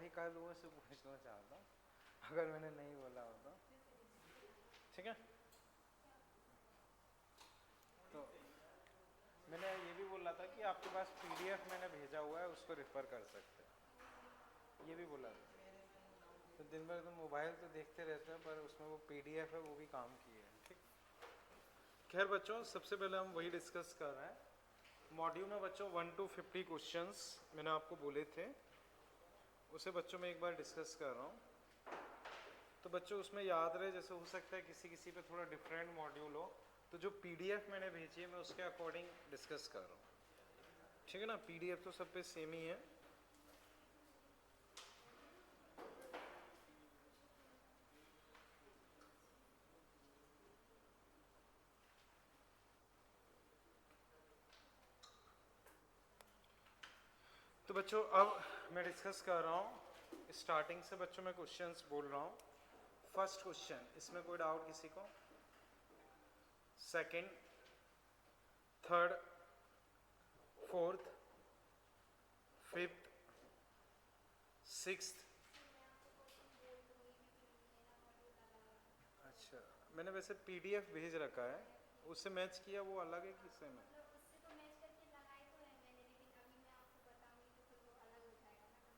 वही कल लोगों से पूछना चाहता हूँ, अगर मैंने नहीं बोला हो तो ठीक है। तो मैंने ये भी बोला था कि आपके पास पीडीएफ मैंने भेजा हुआ है, उसको रेफर कर सकते हैं, ये भी बोला था। तो दिन भर तो मोबाइल तो देखते रहते हैं, पर उसमें वो पीडीएफ है वो भी काम की है। ठीक, खैर बच्चों, सबसे पहले हम वही डिस्कस कर रहे हैं मॉड्यूल में बच्चों 1 to 50 क्वेश्चंस मैंने आपको बोले थे, उसे बच्चों में एक बार डिस्कस कर रहा हूँ। तो बच्चों उसमें याद रहे, जैसे हो सकता है किसी किसी पे थोड़ा डिफरेंट मॉड्यूल हो, तो जो पीडीएफ मैंने भेजी है मैं उसके अकॉर्डिंग डिस्कस कर रहा हूँ, ठीक है ना। पीडीएफ तो सब पे सेम ही है। तो बच्चों अब मैं डिस्कस कर रहा हूँ, स्टार्टिंग से बच्चों मैं क्वेश्चंस बोल रहा हूँ। फर्स्ट क्वेश्चन, इसमें कोई डाउट किसी को? Second, third, fourth, fifth, sixth? अच्छा, मैंने वैसे पीडीएफ भेज रखा है, उससे मैच किया वो अलग है किससे में?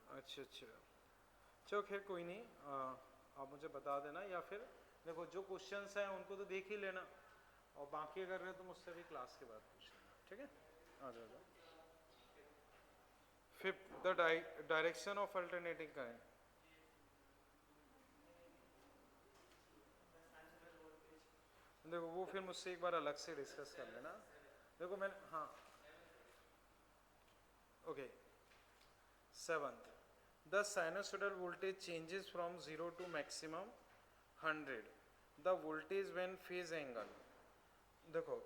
अच्छा अच्छा, चलो खैर कोई नहीं, आप मुझे बता देना, या फिर देखो जो क्वेश्चंस हैं उनको तो देख ही लेना, और बाकी अगर रहे तो मुझसे भी क्लास के बाद पूछ लेना, ठीक है। आ जाओ जाओ। Fifth, the direction of alternating current. देखो वो फिर मुझसे एक बार अलग से डिस्कस कर लेना। देखो मैंने, हाँ okay. Seventh, the sinusoidal voltage changes from 0 to maximum 100, the voltage when phase angle. देखो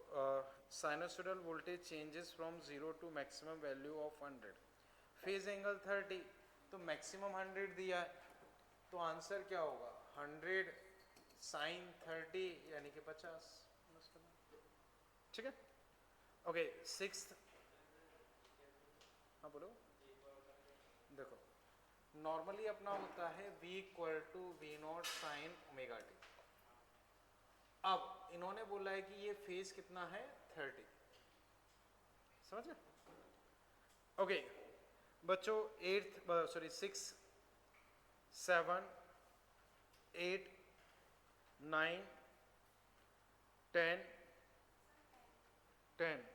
sinusoidal voltage changes from 0 to maximum value of 100, phase angle 30, तो मैक्सिमम 100 दिया है, तो आंसर क्या होगा? 100 साइन 30 यानी कि 50। ठीक है, ओके। सिक्स्थ, हाँ बोलो। देखो नॉर्मली अपना होता है v equal to v nought sine omega t. अब इन्होंने बोला है कि ये फेज कितना है? 30, समझ गए? ओके बच्चों, eighth sorry 6, 7, 8, 9, 10, 10,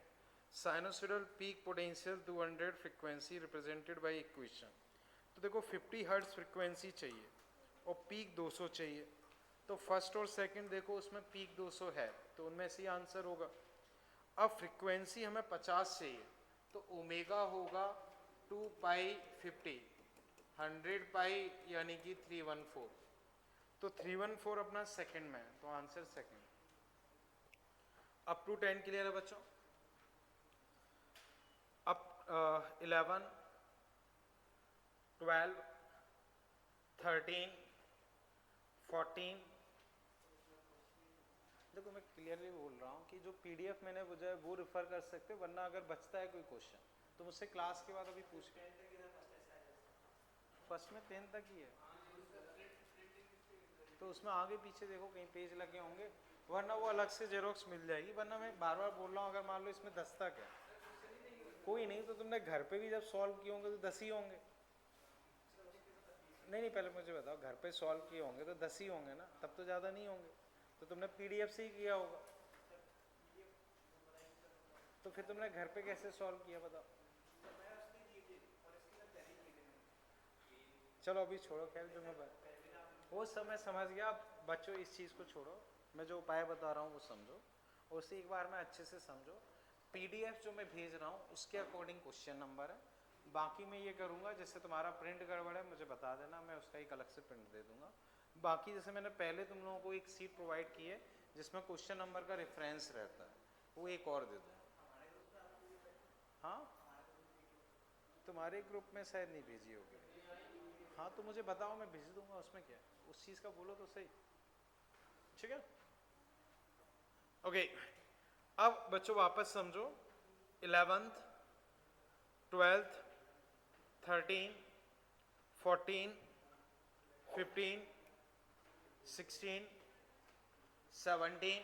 sinusoidal peak potential 200 frequency represented by equation. तो देखो 50 हर्ट्ज फ्रीक्वेंसी चाहिए और पीक 200 चाहिए, तो फर्स्ट और सेकंड देखो उसमें पीक 200 है, तो उनमें से आंसर होगा। अब फ्रीक्वेंसी हमें 50 चाहिए, तो ओमेगा होगा 2 पाई 50, 100 पाई यानी कि 314, तो 314 अपना सेकंड में है, तो answer second. Up to 10 clear है बच्चों? अब 11, 12, 13, 14। देखो मैं क्लियरली बोल रहा हूँ कि जो पीडीएफ मैंने बुझा है वो रेफर कर सकते हो, वरना अगर बचता है कोई क्वेश्चन तो मुझसे क्लास के बाद अभी पूछ के। फर्स्ट में 10 तक ही है, तो उसमें आगे पीछे देखो कहीं पेज लगे होंगे, वरना वो अलग से जेरोक्स मिल जाएगी। वरना मैं बार बार बोल रहा हूँ, अगर मान लो इसमें 10 तक है, कोई नहीं, तो तुमने घर पे भी जब सॉल्व किए होंगे तो 10 ही होंगे। नहीं नहीं, पहले मुझे बताओ, घर पे सॉल्व किए होंगे तो 10 ही होंगे ना, तब तो ज़्यादा नहीं होंगे, तो तुमने पीडीएफ से ही किया होगा, तो फिर तुमने घर पे कैसे सॉल्व किया बताओ? चलो अभी छोड़ो, खैर जो मैं वो सब मैं समझ गया। अब बच्चों इस चीज़ को छोड़ो, मैं जो उपाय बता रहा हूँ वो समझो, उसे एक बार में अच्छे से समझो। पीडीएफ जो मैं भेज रहा हूँ उसके अकॉर्डिंग क्वेश्चन नंबर है, बाकी मैं ये करूँगा जैसे तुम्हारा प्रिंट गड़बड़ है मुझे बता देना, मैं उसका एक अलग से प्रिंट दे दूँगा। बाकी जैसे मैंने पहले तुम लोगों को एक सीट प्रोवाइड की है जिसमें क्वेश्चन नंबर का रेफरेंस रहता है, वो एक और दे दूँगा। हाँ, तुम्हारे ग्रुप में शायद नहीं भेजी होगी। हाँ तो मुझे बताओ, मैं भेज दूंगा, उसमें क्या है, उस चीज़ का बोलो तो सही, ठीक है। ओके अब बच्चों वापस समझो, 11th, 12th, 13, 14, 15, 16, 17,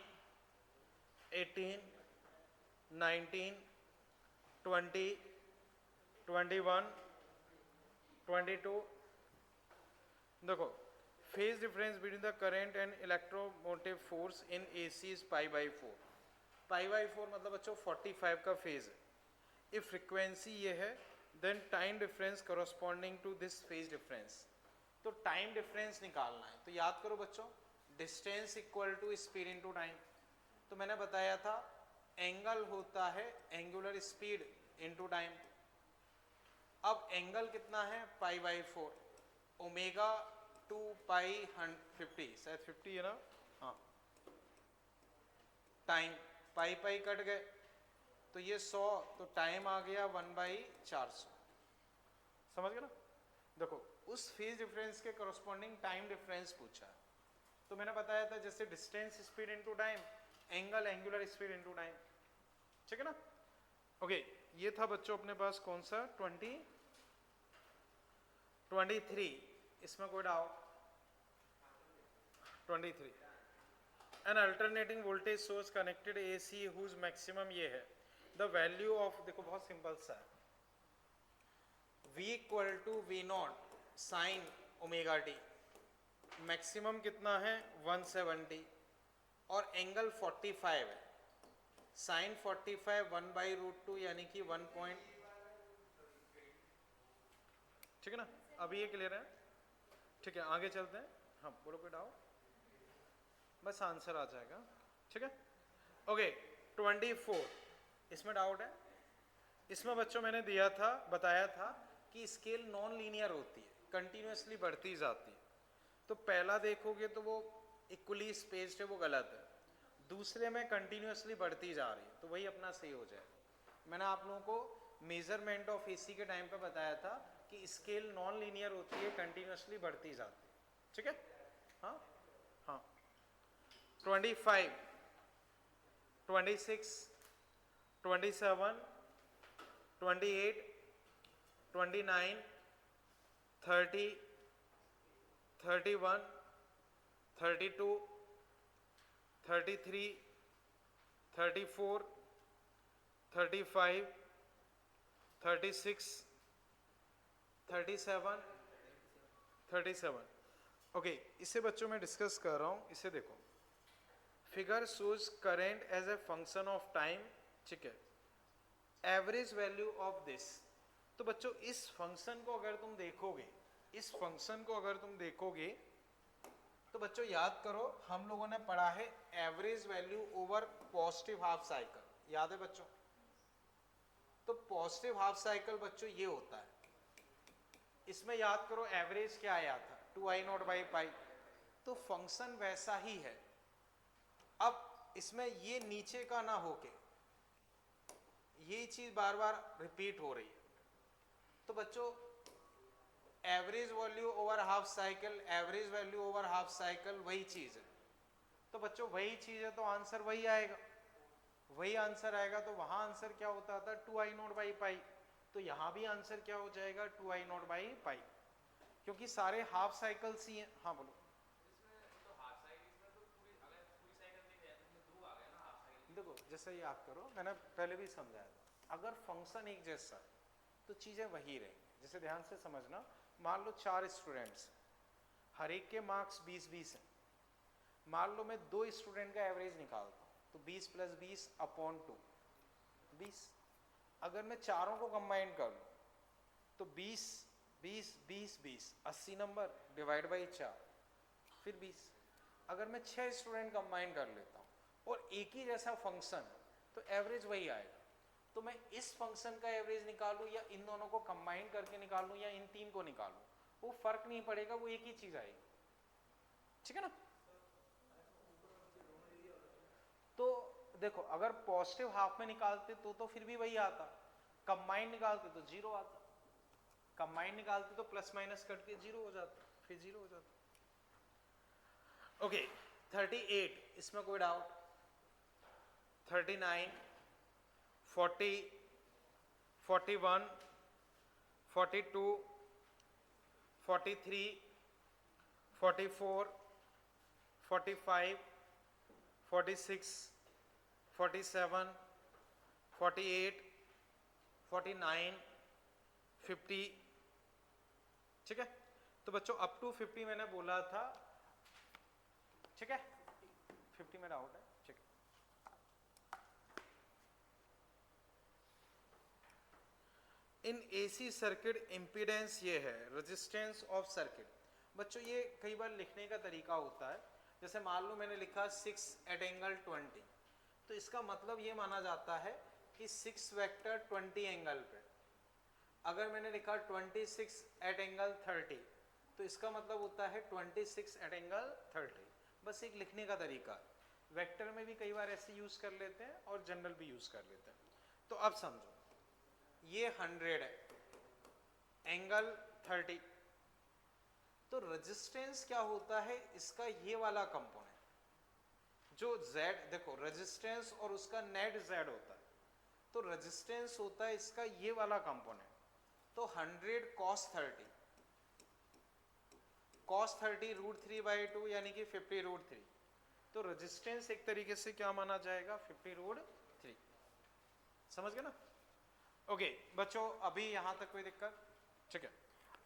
18, 19, 20, 21, 22. देखो, phase difference between the current and electromotive force in AC is pi by 4. pi by 4 मतलब बच्चों 45 का फेज है. if frequency ये है, then time difference corresponding to this phase difference. तो टाइम डिफरेंस निकालना है. तो याद करो बच्चों, distance equal to speed into time. तो मैंने बताया था एंगल होता है एंगुलर स्पीड इनटू टाइम. अब एंगल कितना है पाई बाई 4, ओमेगा 2 पाई 50, शायद 50 है ना, हाँ. टाइम पाई पाई कट गए तो ये 100, तो टाइम आ गया 1/400. समझ गए ना. देखो, उस फेज डिफरेंस के करस्पॉन्डिंग टाइम डिफरेंस पूछा है. तो मैंने बताया था जैसे distance speed into time, angle angular speed into time. ठीक है ना. ओके, ये था बच्चों अपने पास कौन सा 23. इसमें कोई doubt? 23. An alternating voltage source connected AC whose maximum ये है. द वैल्यू ऑफ, देखो बहुत सिंपल सा है, V equal to V0 sine omega t. Maximum कितना है 170 और एंगल 45 है. साइन 45 1/√2 यानी कि 1. ठीक है ना. अभी ये क्लियर है. ठीक है, आगे चलते हैं. हाँ बोलो, कोई डाउट? बस आंसर आ जाएगा. ठीक है. ओके, 24. इसमें डाउट है? इसमें बच्चों मैंने दिया था, बताया था कि स्केल नॉन लीनियर होती है, कंटिन्यूसली बढ़ती जाती है. तो पहला देखोगे तो वो इक्वली स्पेस्ड है, वो गलत है. दूसरे में कंटिन्यूसली बढ़ती जा रही है, तो वही अपना सही हो जाएगा. मैंने आप लोगों को मेजरमेंट ऑफ AC के टाइम पे बताया था कि स्केल नॉन लीनियर होती है, कंटिन्यूसली बढ़ती जाती है. ठीक है. हाँ हाँ. 25, 26, 27, 28, 29, 30, 31, 32, 33, 34, 35, 36, 37, 37. ओके, इसे बच्चों मैं डिस्कस कर रहा हूँ. इसे देखो, figure shows current as a function of time. ठीक है. Average value of this. तो बच्चों इस फंक्शन को अगर तुम देखोगे, इस फंक्शन को अगर तुम देखोगे तो बच्चों याद करो, हम लोगों ने पढ़ा है average value over positive half cycle. याद है बच्चों? तो पॉजिटिव हाफ साइकिल बच्चों ये होता है. इसमें याद करो एवरेज क्या आया था 2I0/π. तो फंक्शन वैसा ही है. अब इसमें ये नीचे का ना होके ये चीज बार बार रिपीट हो रही है. तो बच्चों average value over half cycle, average value over half cycle वही चीज है. तो बच्चों वही चीज है तो आंसर वही आएगा, वही आंसर आएगा. तो वहां आंसर क्या होता था 2I0/π. तो यहां भी आंसर क्या हो जाएगा 2I0/π, क्योंकि सारे हाफ साइकिल्स ही हैं. हाँ बोलो. देखो जैसे याद करो, मैंने पहले भी समझाया था, अगर फंक्शन एक जैसा है तो चीजें वही रहेंगी. जैसे ध्यान से समझना, मान लो 4 स्टूडेंट्स, हर एक के मार्क्स 20-20 हैं. मान लो मैं 2 स्टूडेंट का एवरेज निकालता हूँ, तो 20 + 20 अपॉन 2 20. अगर मैं चारों को कंबाइन कर लूँ तो 20 20 20 20 80 नंबर डिवाइड बाई 4 फिर 20. अगर मैं 6 स्टूडेंट कंबाइन कर लेता हूँ और एक ही जैसा फंक्शन, तो एवरेज वही आएगा. तो मैं इस फंक्शन का एवरेज निकालूं या इन दोनों को कंबाइन करके निकालूं या इन 3 को निकालूं, वो फर्क नहीं पड़ेगा, वो एक ही चीज आएगी. ठीक है ना. तो देखो अगर पॉजिटिव हाफ में निकालते तो फिर भी वही आता, कंबाइन निकालते तो 0 आता, कंबाइन निकालते तो प्लस माइनस कट के 0 हो जाता, फिर 0 हो जाता. ओके, 38. इसमें कोई डाउट? 39, 40, 41, 42, 43, 44, 45, 46, 47, 48, 49, 50, ठीक है। तो बच्चों अप टू 50 मैंने बोला था, ठीक है, 50 में डाउट है, ठीक है। इन एसी सर्किट इंपीडेंस ये है, रेजिस्टेंस ऑफ सर्किट। बच्चों ये कई बार लिखने का तरीका होता है, जैसे मान लो मैंने लिखा 6 एट एंगल 20, तो इसका मतलब ये माना जाता है कि 6 वेक्टर 20 एंगल पे। अगर मैंने लिखा 26 एट एंगल 30, तो इसका मतलब होता है 26 एट एंगल 30। बस एक लिखने का तरीका, वेक्टर में भी कई बार ऐसे यूज कर लेते हैं और जनरल भी यूज कर लेते हैं। तो अब समझो, ये 100 है, एंगल 30, तो रेजिस्टेंस क्या होता है इसका, ये वाला कंपोनेंट जो Z, देखो रेजिस्टेंस और उसका नेट Z होता है, तो रेजिस्टेंस होता है इसका ये वाला कंपोनेंट। तो 100 cos 30, cos 30 √3/2 यानी कि 50√3, तो रेजिस्टेंस एक तरीके से क्या माना जाएगा, 50√3। समझ गए ना? ओके बच्चों, अभी यहां तक कोई दिक्कत? ठीक है।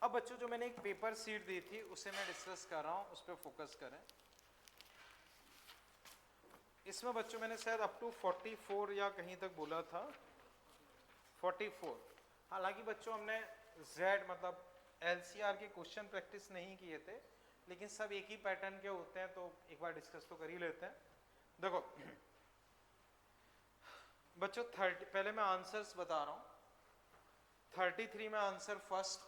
अब बच्चों जो मैंने एक पेपर सीट दी थी उसे मैं डिस्कस कर रहा हूं, उस पर फोकस करें। इसमें बच्चों मैंने शायद अप टू 44 या कहीं तक बोला था, 44। हालांकि बच्चों हमने Z मतलब LCR के क्वेश्चन प्रैक्टिस नहीं किए थे, लेकिन सब एक ही पैटर्न के होते हैं, तो एक बार डिस्कस तो कर ही लेते हैं। देखो बच्चों 30, पहले मैं आंसर्स बता रहा हूं। 33 में आंसर फर्स्ट।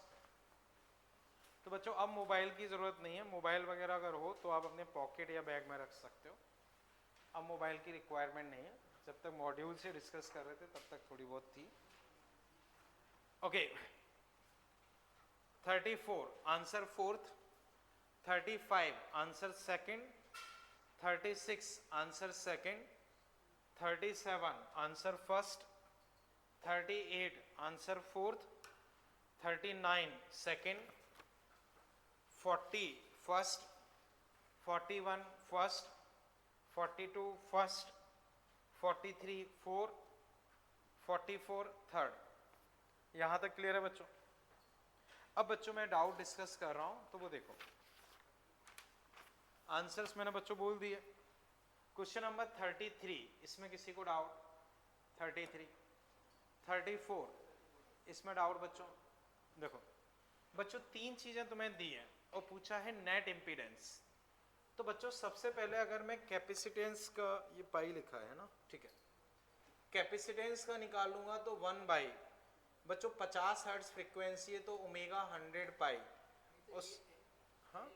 तो बच्चों अब मोबाइल की जरूरत नहीं है, मोबाइल वगैरह अगर हो तो आप अपने पॉकेट या बैग में रख सकते हो, अब मोबाइल की रिक्वायरमेंट नहीं है। जब तक मॉड्यूल से डिस्कस कर रहे थे तब तक थोड़ी बहुत थी। Okay 34 answer fourth, 35 answer second, 36 answer second, 37 answer first, 38 answer fourth, 39 second, 40 first, 41 first, 42 first, 43 fourth, 44 third. यहां तक क्लियर है बच्चों? अब बच्चों मैं डाउट डिस्कस कर रहा हूं, तो वो देखो आंसर्स मैंने बच्चों बोल दिए। क्वेश्चन नंबर 33, इसमें किसी को डाउट? 33, 34, इसमें डाउट बच्चों? देखो बच्चों तीन चीजें तुम्हें दी हैं और पूछा है नेट इम्पीडेंस। तो बच्चों सबसे पहले अगर मैं कैपेसिटेंस का, ये पाई लिखा है ना, ठीक है, कैपेसिटेंस का निकालूंगा तो 1/, बच्चों 50 हर्ट्ज फ्रीक्वेंसी है तो ओमेगा 100 पाई उस, हाँ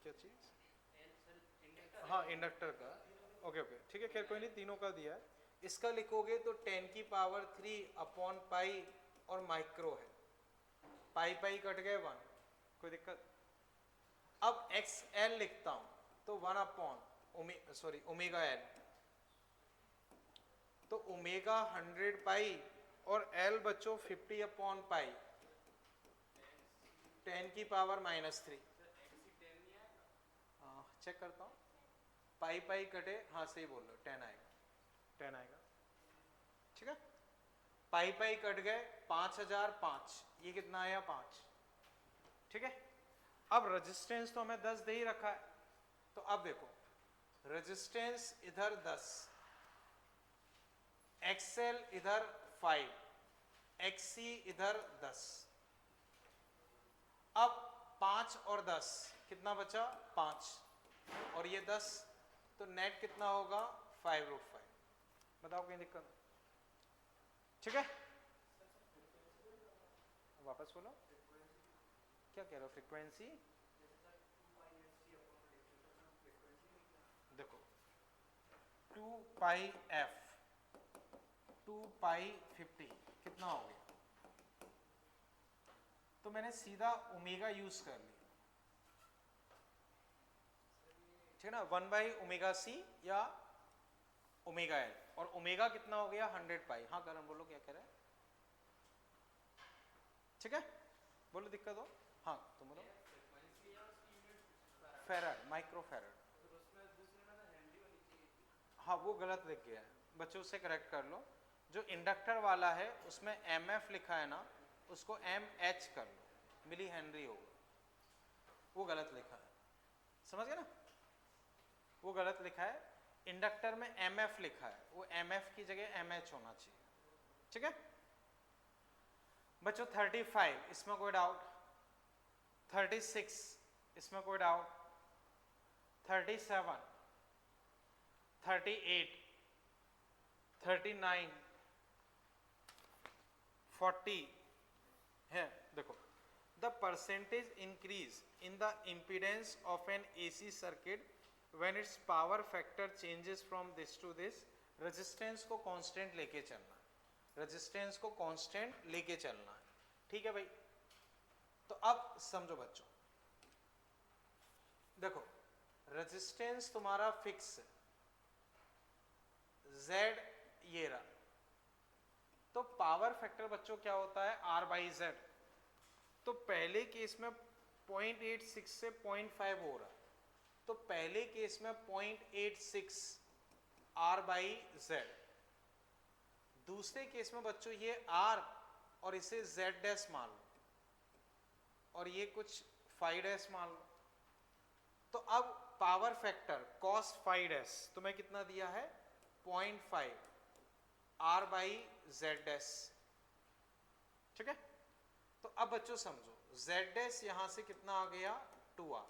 क्या चीज, हाँ इंडक्टर का, ओके ओके ठीक है, खैर कोई नहीं, तीनों का दिया है। इसका लिखोगे तो 10⁻³ और माइक्रो है, पाई पाई कट गए 1, कोई दिक्कत? अब XL लिखता हूं तो 1 ओमेगा L, तो ओमेगा 100 पाई और L बच्चों 50/π, 10⁻³ चेक करता हूं, पाई पाई कटे, हाँ सही बोल रहे हो, 10 आएगा, 10 आएगा, ठीक है। पाई पाई कट गए, 5005, ये कितना आया 5, ठीक है। अब रेजिस्टेंस तो हमें 10 दे ही रखा है, तो अब देखो रेजिस्टेंस इधर 10, XL इधर 5, XC इधर 10। अब 5 और 10 कितना बचा? 5 और ये 10, तो नेट कितना होगा? 5√5। बताओ कोई दिक्कत? ठीक है, वापस बोलो, क्या कह रहे हो? फ्रीक्वेंसी देखो 2πf 2π50 कितना हो गया? तो मैंने सीधा ओमेगा यूज कर लिया, ठीक है ना, 1/ωc या ओमेगा L, और ओमेगा कितना हो गया? 100 पाई। हाँ करण बोलो क्या कह रहे हैं? ठीक है, बोलो दिक्कत हो। हाँ तुम बोलो। Farad, micro farad. हाँ वो गलत लिख गया है बच्चों, उसे करेक्ट कर लो। जो इंडक्टर वाला है उसमें MF लिखा है ना, उसको MH कर लो, मिली हेनरी होगा, वो गलत लिखा है, समझ गए ना, वो गलत लिखा है। इंडक्टर में MF लिखा है, वो MF की जगह MH होना चाहिए, ठीक है बच्चों। 35 इसमें कोई डाउट? 36 इसमें कोई डाउट? 37, 38, 39, 40 है। देखो, the percentage increase in the impedance of an AC circuit when it's power factor changes from this to this. Resistance को कांस्टेंट लेके चलना है, रेजिस्टेंस को कांस्टेंट लेके चलना है, ठीक है भाई। तो अब समझो बच्चों, देखो रेजिस्टेंस तुम्हारा फिक्स है, Z ये रहा, तो पावर फैक्टर बच्चों क्या होता है? R/Z। तो पहले केस में 0.86 से 0.5 हो रहा है, तो पहले केस में 0.86 R/Z। दूसरे केस में बच्चों ये R और इसे Z' मान लो, और ये कुछ phi' मान लो। तो अब पावर फैक्टर cos phi' तुम्हें कितना दिया है? 0.5 R/Z', ठीक है। तो अब बच्चों समझो, Z' यहां से कितना आ गया? 2R,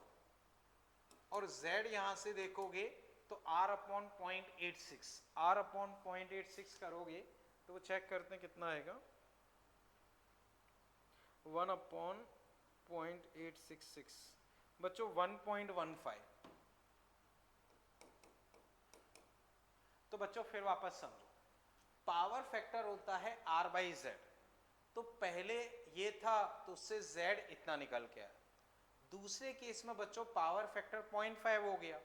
और Z यहां से देखोगे तो R/0.86, R/0.86 करोगे तो वो चेक करते हैं कितना आएगा, 1/0.866 बच्चों 1.15। तो बच्चों फिर वापस समझो, पावर फैक्टर होता है R/Z। तो पहले ये था तो उससे Z इतना निकल के आया। दूसरे केस में बच्चों पावर फैक्टर 0.5 हो गया,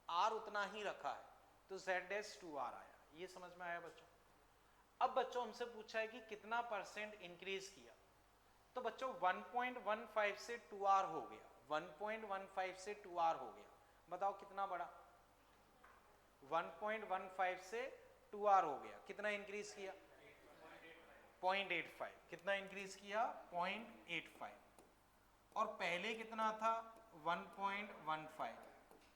R उतना ही रखा है, तो Z' 2R आया। ये समझ में आया बच्चों? अब बच्चों हमसे पूछा है कि कितना परसेंट इंक्रीज किया, तो बच्चों 1.15 से 2R हो गया, 1.15 से 2R हो गया। बताओ कितना बड़ा? 1.15 से 2R हो गया, कितना इंक्रीज किया? 0.85। कितना इंक्रीज किया? 0.85। और पहले कितना था? 1.15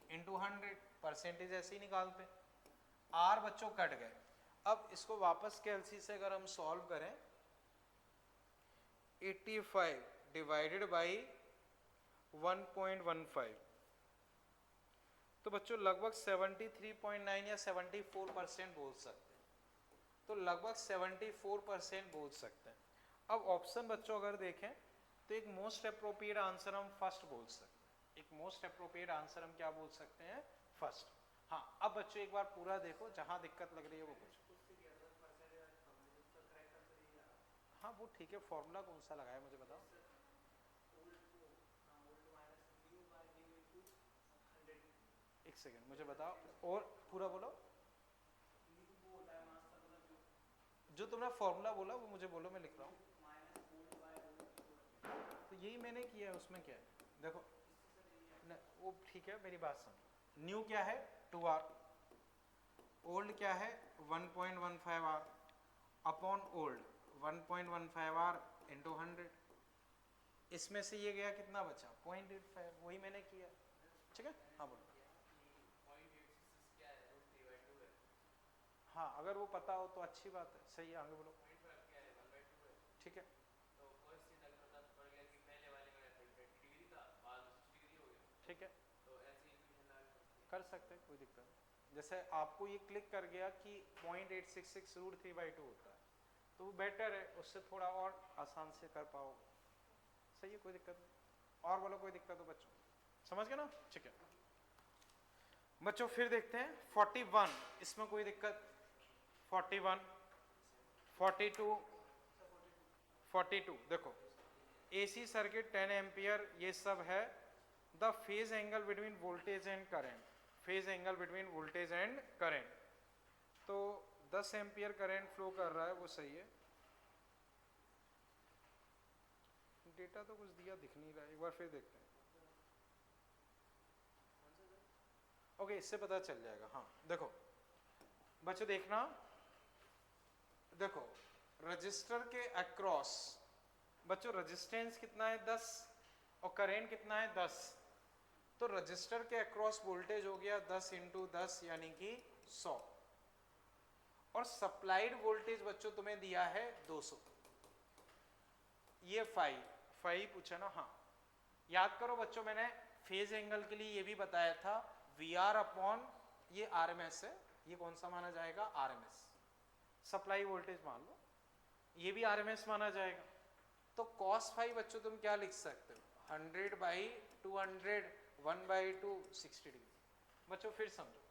इंटू 100, परसेंटेज ऐसे ही निकालते। R बच्चों कट गए। अब इसको वापस कैलसी से अगर हम सॉल्व करें, 85 डिवाइडेड बाई 1.15, तो बच्चों लगभग 73.9 या 74% बोल सकते हैं। तो लगभग 74% बोल सकते हैं। अब ऑप्शन बच्चों अगर देखें तो एक मोस्ट अप्रोप्रिएट आंसर हम फर्स्ट बोल सकते हैं। एक मोस्ट अप्रोप्रिएट आंसर हम क्या बोल सकते हैं? फर्स्ट। हाँ अब बच्चों एक बार पूरा देखो, जहां दिक्कत लग रही है वो पूछो। हाँ वो ठीक है, फॉर्मूला कौन सा लगाया मुझे बताओ। एक सेकंड मुझे बताओ, और पूरा बोलो। जो तुमने फॉर्मूला बोला वो मुझे बोलो, मैं लिख रहा हूँ। तो यही मैंने किया है, उसमें क्या है देखो न, वो ठीक है, मेरी बात सुनो। न्यू क्या है? 2R। ओल्ड क्या है? 1.15R upon old 1.15R into 100। इसमें से ये गया कितना बचा? 0.85, वही मैंने किया, ठीक है। हाँ बोलो। हाँ अगर वो पता हो तो अच्छी बात है, सही है, आगे बोलो। ठीक है, ठीक है, कर सकते हैं, कोई दिक्कत नहीं। जैसे आपको ये क्लिक कर गया कि 0.866 √3/2 होता है, तो वो बेटर है, उससे थोड़ा और आसान से कर पाओगे। सही है, कोई दिक्कत नहीं। और बोलो कोई दिक्कत हो बच्चों, समझ गए ना? ठीक है बच्चों, फिर देखते हैं 41, इसमें कोई दिक्कत? 41, 42, 42 देखो AC सर्किट 10 एम्पियर ये सब है। The phase angle between voltage and current, phase angle between voltage and current, तो 10 एम्पियर करंट फ्लो कर रहा है, वो सही है। डेटा तो कुछ दिया दिख नहीं रहा, एक बार फिर देखते हैं। ओके, इससे पता चल जाएगा। हाँ देखो बच्चों, देखना, देखो रजिस्टर के अक्रॉस बच्चों रेजिस्टेंस कितना है 10 और करंट कितना है 10, तो रजिस्टर के अक्रॉस वोल्टेज हो गया 10 इंटू 10 यानी कि 100, और सप्लाइड वोल्टेज बच्चों तुम्हें दिया है 200। ये 5 पूछा ना। हाँ याद करो बच्चों, मैंने फेज एंगल के लिए ये भी बताया था, वी आर अपॉन ये आरएमएस है, ये कौन सा माना जाएगा आरएमएस। सप्लाई वोल्टेज मान लो, ये भी आरएमएस माना जाएगा। तो cos फाई बच्चों तुम क्या लिख सकते हो, 100/200 1/2 60 डिग्री। बच्चों फिर समझो,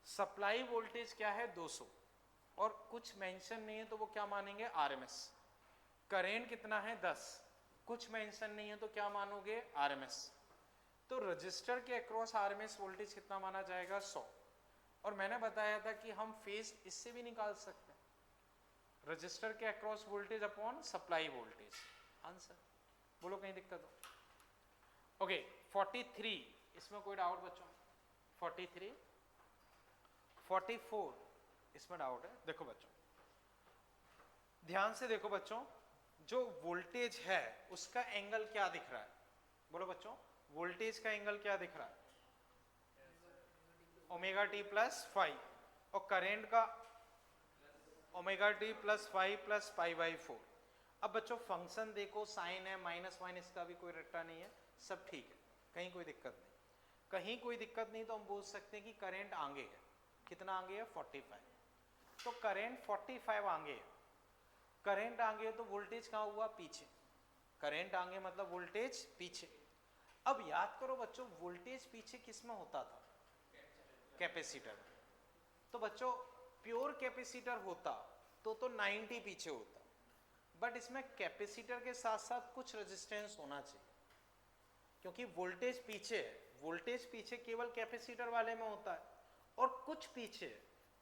सप्लाई वोल्टेज क्या है 200 और कुछ मेंशन नहीं है तो वो क्या मानेंगे आरएमएस। करेंट कितना है 10, कुछ मेंशन नहीं है तो क्या मानोगे आरएमएस। तो रजिस्टर के अक्रॉस आरएमएस वोल्टेज कितना माना जाएगा 100, और मैंने बताया था कि हम फेज इससे भी निकाल सकते हैं, रजिस्टर के across voltage upon supply voltage. Answer बोलो, कहीं दिक्कत हो। ओके 43, इसमें कोई डाउट बच्चों? 43 44 इसमें डाउट है? देखो बच्चों ध्यान से देखो बच्चों, जो वोल्टेज है उसका एंगल क्या दिख रहा है? बोलो बच्चों, वोल्टेज का एंगल क्या दिख रहा है? ओमेगा टी प्लस 5, और करेंट का ओमेगा टी प्लस 5 प्लस π/4। अब बच्चों फंक्शन देखो, साइन है, माइनस माइनस का भी कोई रट्टा नहीं है, सब ठीक है, कहीं कोई दिक्कत नहीं। कहीं कोई दिक्कत नहीं तो हम बोल सकते हैं कि करंट आगे है। कितना आगे है? 45। तो करंट 45 आगे है, करंट आगे है तो वोल्टेज कहाँ हुआ? पीछे। करंट आगे मतलब वोल्टेज पीछे। अब याद करो बच्चों, वोल्टेज पीछे किस में होता था? कैपेसिटर। तो बच्चों प्योर कैपेसिटर होता तो 90 पीछे होता, बट इसमें कैपेसिटर के साथ साथ कुछ रेजिस्टेंस होना चाहिए, क्योंकि वोल्टेज पीछे है। वोल्टेज पीछे केवल कैपेसिटर वाले में होता है, और कुछ पीछे,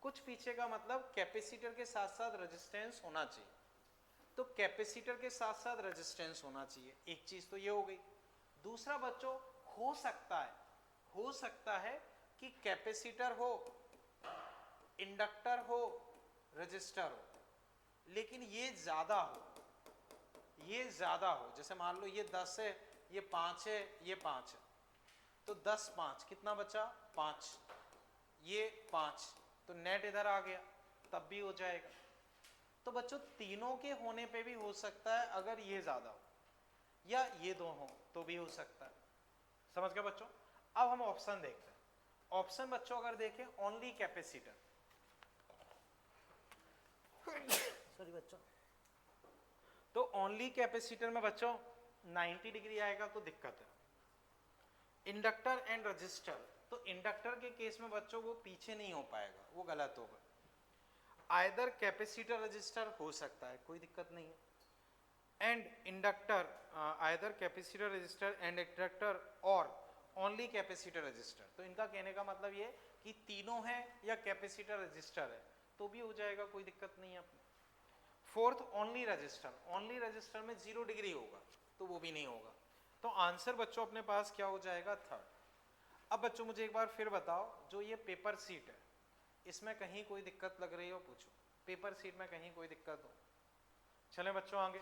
कुछ पीछे का मतलब कैपेसिटर के साथ साथ रेजिस्टेंस होना चाहिए। तो कैपेसिटर के साथ साथ रेजिस्टेंस होना चाहिए, एक चीज तो ये हो गई। दूसरा बच्चों, हो सकता है कि कैपेसिटर हो, इंडक्टर हो, रजिस्टर हो, लेकिन ये ज्यादा हो, जैसे मान लो ये 10 है, ये 5 है, ये 5 है, तो 10 5 कितना बचा? 5, ये 5, तो नेट इधर आ गया, तब भी हो जाएगा। तो बच्चों तीनों के होने पे भी हो सकता है, अगर ये ज्यादा हो या ये दो हो तो भी हो सकता है। समझ गए बच्चों? अब हम ऑप्शन देखते हैं। ऑप्शन बच्चों अगर देखें, ओनली कैपेसिटर, सॉरी बच्चों, तो ओनली कैपेसिटर में बच्चों 90 डिग्री आएगा तो दिक्कत है। इंडक्टर एंड रजिस्टर, तो इंडक्टर के केस में बच्चों वो पीछे नहीं हो पाएगा, वो गलत होगा। आइदर कैपेसिटर रजिस्टर हो सकता है, कोई दिक्कत नहीं है, and inductor, either capacitor register and inductor और ओनली कैपेसिटर रजिस्टर। तो इनका कहने का मतलब ये कि तीनों है या कैपेसिटर रजिस्टर है तो भी हो जाएगा, कोई दिक्कत नहीं है। Fourth only register, only register में 0 डिग्री होगा तो वो भी नहीं होगा। तो आंसर बच्चों अपने पास क्या हो जाएगा? थर्ड। अब बच्चों मुझे एक बार फिर बताओ, जो ये पेपर सीट है इसमें कहीं कोई दिक्कत लग रही हो? पूछो, पेपर सीट में कहीं कोई दिक्कत हो? चलें बच्चों आगे।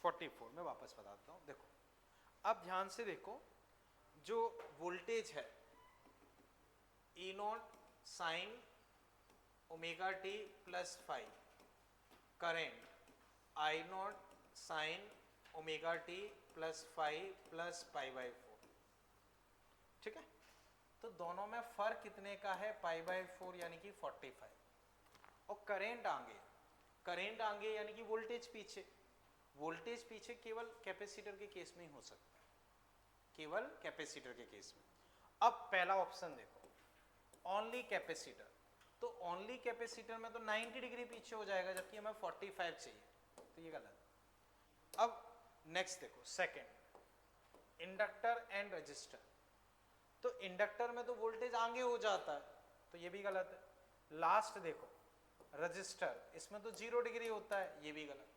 44 में वापस बताता हूँ। देखो अब ध्यान से देखो, जो वोल्टेज है E0 sine omega t plus 5, current I0 sine omega t plus 5 plus π/4, ठीक है। तो दोनों में फर्क कितने का है? π/4 यानी कि 45। और करेंट आगे यानी कि वोल्टेज पीछे। वोल्टेज पीछे केवल कैपेसिटर के केस में ही हो सकता है, केवल कैपेसिटर के केस में। अब पहला ऑप्शन देखो, ओनली कैपेसिटर, तो ओनली कैपेसिटर में तो 90 डिग्री पीछे हो जाएगा, जबकि हमें 45 चाहिए, तो ये गलत। अब नेक्स्ट देखो, सेकंड इंडक्टर एंड रजिस्टर, तो इंडक्टर में तो वोल्टेज आगे हो जाता है, तो ये भी गलत है। लास्ट देखो रजिस्टर, इसमें तो 0 डिग्री होता है, ये भी गलत।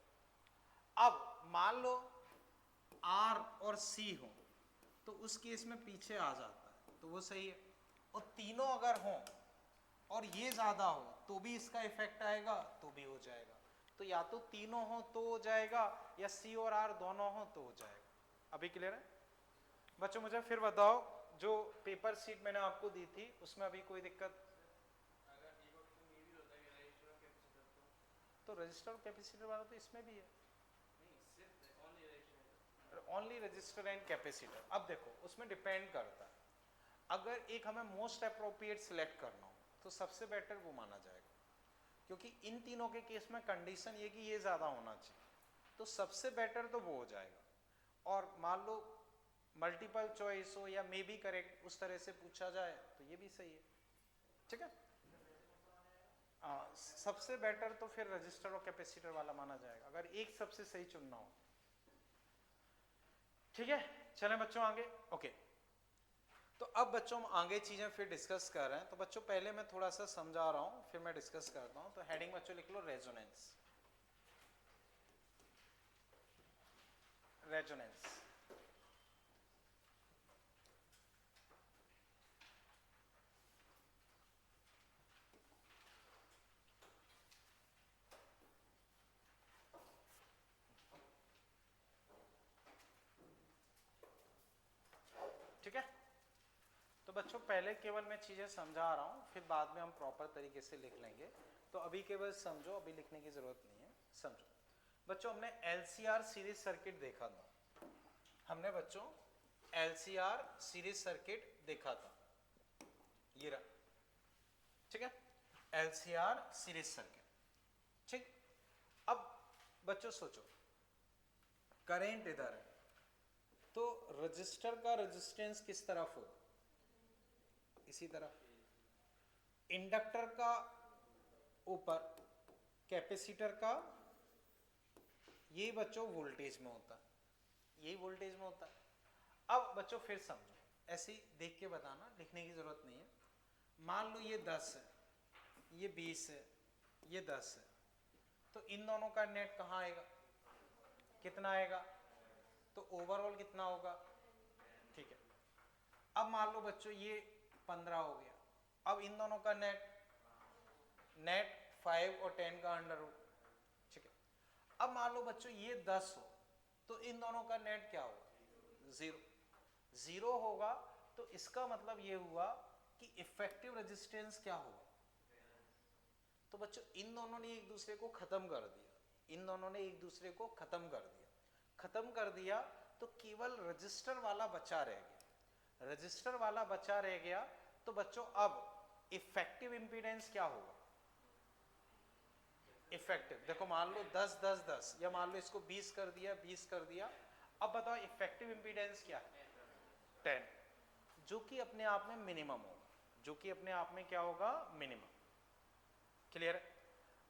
अब मान लो आर और सी हो तो उस केस में पीछे आ जाता है, तो वो सही है। और तीनों अगर हों और ये ज्यादा हो तो भी इसका इफेक्ट आएगा, तो भी हो जाएगा। तो या तो तीनों हो तो हो जाएगा, या सी और आर दोनों हो तो हो जाएगा। अभी क्लियर है बच्चों? मुझे फिर बताओ, जो पेपर शीट मैंने आपको दी थी उसमें अभी कोई दिक्कत? तो रजिस्टर और कैपेसिटर वाला तो इसमें भी है, ओनली रजिस्टर एंड कैपेसिटर। अब देखो उसमें डिपेंड करता है, अगर एक हमें मोस्ट अप्रोप्रिएट सिलेक्ट करना हो तो सबसे बेटर वो माना जाएगा, क्योंकि इन तीनों के केस में कंडीशन ये कि ये ज्यादा होना चाहिए, तो सबसे बेटर तो वो हो जाएगा। और मान लो मल्टीपल चॉइस हो या मे बी करेक्ट उस तरह से पूछा जाए तो ये भी सही है, ठीक है। सबसे बेटर तो फिर रजिस्टर और कैपेसिटर वाला माना जाएगा, अगर एक सबसे सही चुनना हो, ठीक है। चलें बच्चों आगे, ओके। तो अब बच्चों हम आगे चीजें फिर डिस्कस कर रहे हैं, तो बच्चों पहले मैं थोड़ा सा समझा रहा हूं फिर मैं डिस्कस करता हूं। तो हेडिंग बच्चों लिख लो रेजोनेंस। रेजोनेंस ठीक है। तो बच्चों पहले केवल मैं चीजें समझा रहा हूं, फिर बाद में हम प्रॉपर तरीके से लिख लेंगे। तो अभी केवल समझो, अभी लिखने की जरूरत नहीं है, समझो। बच्चों हमने LCR सीरीज सर्किट देखा था, हमने बच्चों LCR सीरीज सर्किट देखा था, ये रहा, ठीक है। LCR सीरीज सर्किट, ठीक। अब बच्चों सोचो, करंट इधर है तो रजिस्टर का रेजिस्टेंस किस तरफ होगा? इसी तरफ। इंडक्टर का ऊपर, कैपेसिटर का ये बच्चों वोल्टेज में होता है, यही वोल्टेज में होता है। अब बच्चों फिर समझो, ऐसे ही देख के बताना, लिखने की जरूरत नहीं है। मान लो ये 10 है, ये 20 है, ये 10 है, तो इन दोनों का नेट कहाँ आएगा? कितना आएगा? तो ओवरऑल कितना होगा? ठीक है। अब मान लो बच्चों ये 15 हो गया, अब इन दोनों का नेट 5 और 10 का अंडर रूट, ठीक है। अब मान लो बच्चों ये 10 हो तो इन दोनों का नेट क्या होगा? 0। 0 होगा तो इसका मतलब ये हुआ कि इफेक्टिव रेजिस्टेंस क्या होगा? तो बच्चों इन दोनों ने एक दूसरे को खत्म कर दिया, इन दोनों ने एक दूसरे को खत्म कर दिया, खत्म कर दिया, तो केवल रजिस्टर वाला बचा रह गया, रजिस्टर वाला बचा रह गया। तो बच्चों अब इफेक्टिव इंपीडेंस क्या होगा? इफेक्टिव, देखो मान लो 10 10 10, या मान लो इसको 20 कर दिया, 20 कर दिया। अब बताओ इफेक्टिव इंपीडेंस क्या है? 10, जो कि अपने आप में मिनिमम होगा, जो कि अपने आप में क्या होगा? मिनिमम। क्लियर है?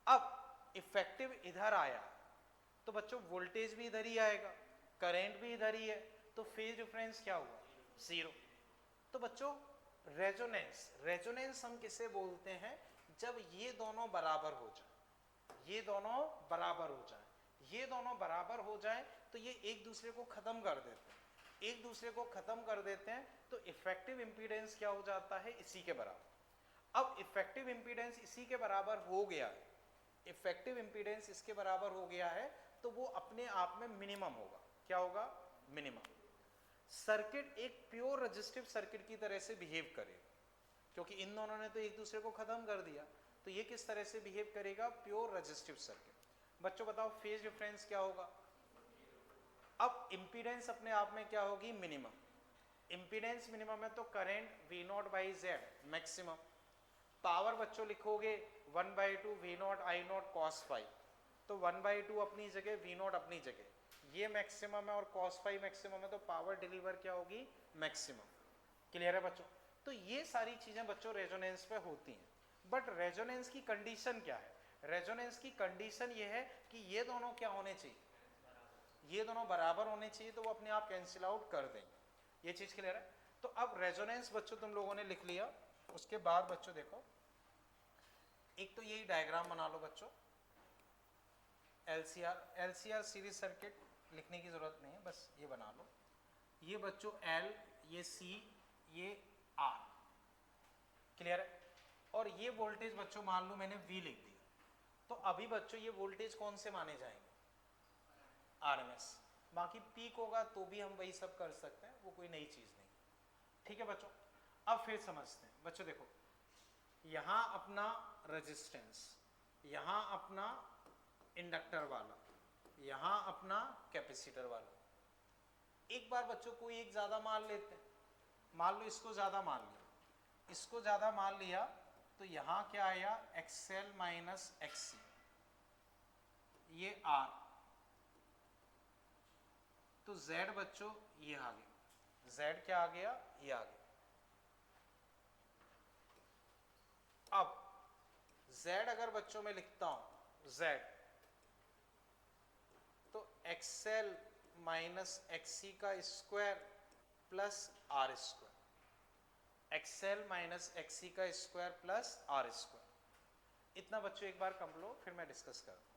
अब इफेक्टिव इधर आया तो बच्चों वोल्टेज भी इधर ही आएगा, करंट भी इधर ही है, तो फेज डिफरेंस क्या हुआ? 0। तो बच्चों रेजोनेंस, रेजोनेंस हम किसे बोलते हैं? जब ये दोनों बराबर हो जाए, ये दोनों बराबर हो जाए, ये दोनों बराबर हो जाए तो ये एक दूसरे को खत्म कर देते हैं, एक दूसरे को खत्म कर देते हैं, तो इफेक्टिव इंपीडेंस क्या हो जाता है? इसी के बराबर। अब इफेक्टिव इंपीडेंस इसी के बराबर हो गया है, इफेक्टिव इंपीडेंस इसके बराबर हो गया है, तो वो अपने आप में मिनिमम होगा। क्या होगा? मिनिमम। सर्किट एक प्योर रेजिस्टिव सर्किट की तरह से बिहेव करेगा, क्योंकि इन दोनों ने तो एक दूसरे को खत्म कर दिया, तो ये किस तरह से बिहेव करेगा? Pure resistive circuit. बच्चों बताओ फेज डिफरेंस क्या होगा? अब इंपीडेंस अपने आप में क्या होगी? मिनिमम। इंपीडेंस मिनिमम है तो करंट V0/Z मैक्सिमम। पावर बच्चों लिखोगे 1/2 V0 I0 cos phi, तो 1/2 अपनी जगह, V0 अपनी जगह, ये मैक्सिमम है और cos phi मैक्सिमम है, तो पावर डिलीवर क्या होगी? मैक्सिमम। क्लियर है बच्चों? तो ये सारी चीजें बच्चों रेजोनेंस पे होती हैं, बट रेजोनेंस की कंडीशन क्या है? रेजोनेंस की कंडीशन ये है कि ये दोनों क्या होने चाहिए? ये दोनों बराबर होने चाहिए, तो वो अपने आप कैंसिल आउट कर देंगे। ये चीज क्लियर है? तो अब रेजोनेंस बच्चों तुम लोगों ने लिख लिया, उसके बाद बच्चों देखो, एक तो यही डायग्राम बना लो बच्चों, LCR सीरीज सर्किट लिखने की ज़रूरत नहीं है, बस ये बना लो। ये बच्चों L, ये C, ये R, क्लियर है। और ये वोल्टेज बच्चों मान लो मैंने V लिख दिया, तो अभी बच्चों ये वोल्टेज कौन से माने जाएंगे? RMS। बाकी पीक होगा तो भी हम वही सब कर सकते हैं, वो कोई नई चीज़ नहीं। ठीक है बच्चों, अब फिर समझते हैं। बच्चों देखो, यहाँ अपना रेजिस्टेंस, यहाँ अपना इंडक्टर वाला, यहाँ अपना कैपेसिटर वाला। एक बार बच्चों कोई एक ज़्यादा मान लेते हैं, मान लो इसको ज़्यादा मान लिया, इसको ज़्यादा मान लिया, तो यहाँ क्या आया? XL माइनस XC, ये R, तो Z बच्चों ये आ गया। Z क्या आ गया? ये आ गया। अब Z अगर बच्चों में लिखता हूं Z, तो XL माइनस XC का square plus R square, XL minus XC का स्क्वायर प्लस R स्क्वायर। इतना बच्चों एक बार कर लो, फिर मैं डिस्कस करता हूं।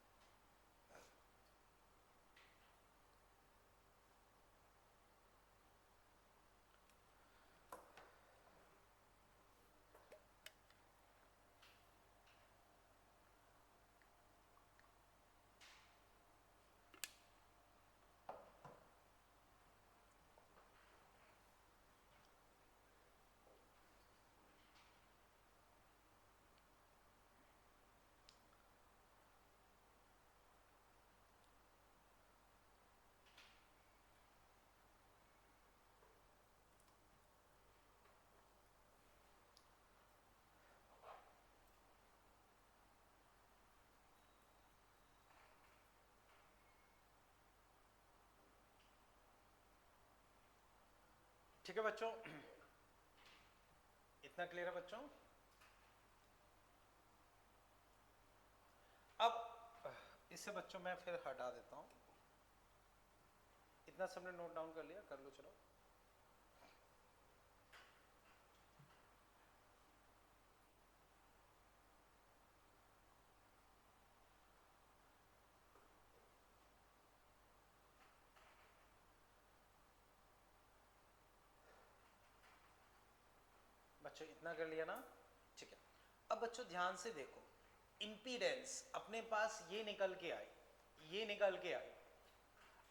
ठीक है बच्चों, इतना क्लियर है बच्चों? अब इसे बच्चों मैं फिर हटा देता हूं। इतना सबने नोट डाउन कर लिया? कर लो चलो। बच्चों इतना कर लिया ना? ठीक है। अब बच्चों ध्यान से देखो, इंपीडेंस अपने पास ये निकल के आई, ये निकल के आई।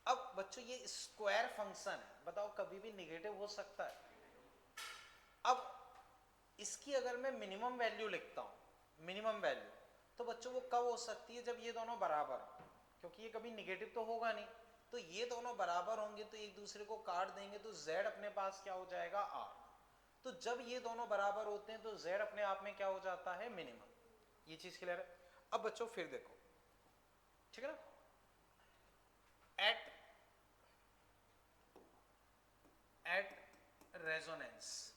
अब बच्चों ये स्क्वायर फंक्शन है, बताओ कभी भी निगेटिव हो सकता है? अब इसकी अगर मैं मिनिमम वैल्यू लिखता हूं, मिनिमम वैल्यू, तो बच्चों वो कब हो सकती है? जब ये दोनों बराबर हो, क्योंकि ये कभी निगेटिव तो होगा नहीं। तो ये दोनों बराबर होंगे तो एक दूसरे को काट देंगे, तो Z अपने पास क्या हो जाएगा? R। तो जब ये दोनों बराबर होते हैं तो Z अपने आप में क्या हो जाता है? मिनिमम। ये चीज क्लियर है? अब बच्चों फिर देखो, ठीक है ना, एट रेजोनेंस,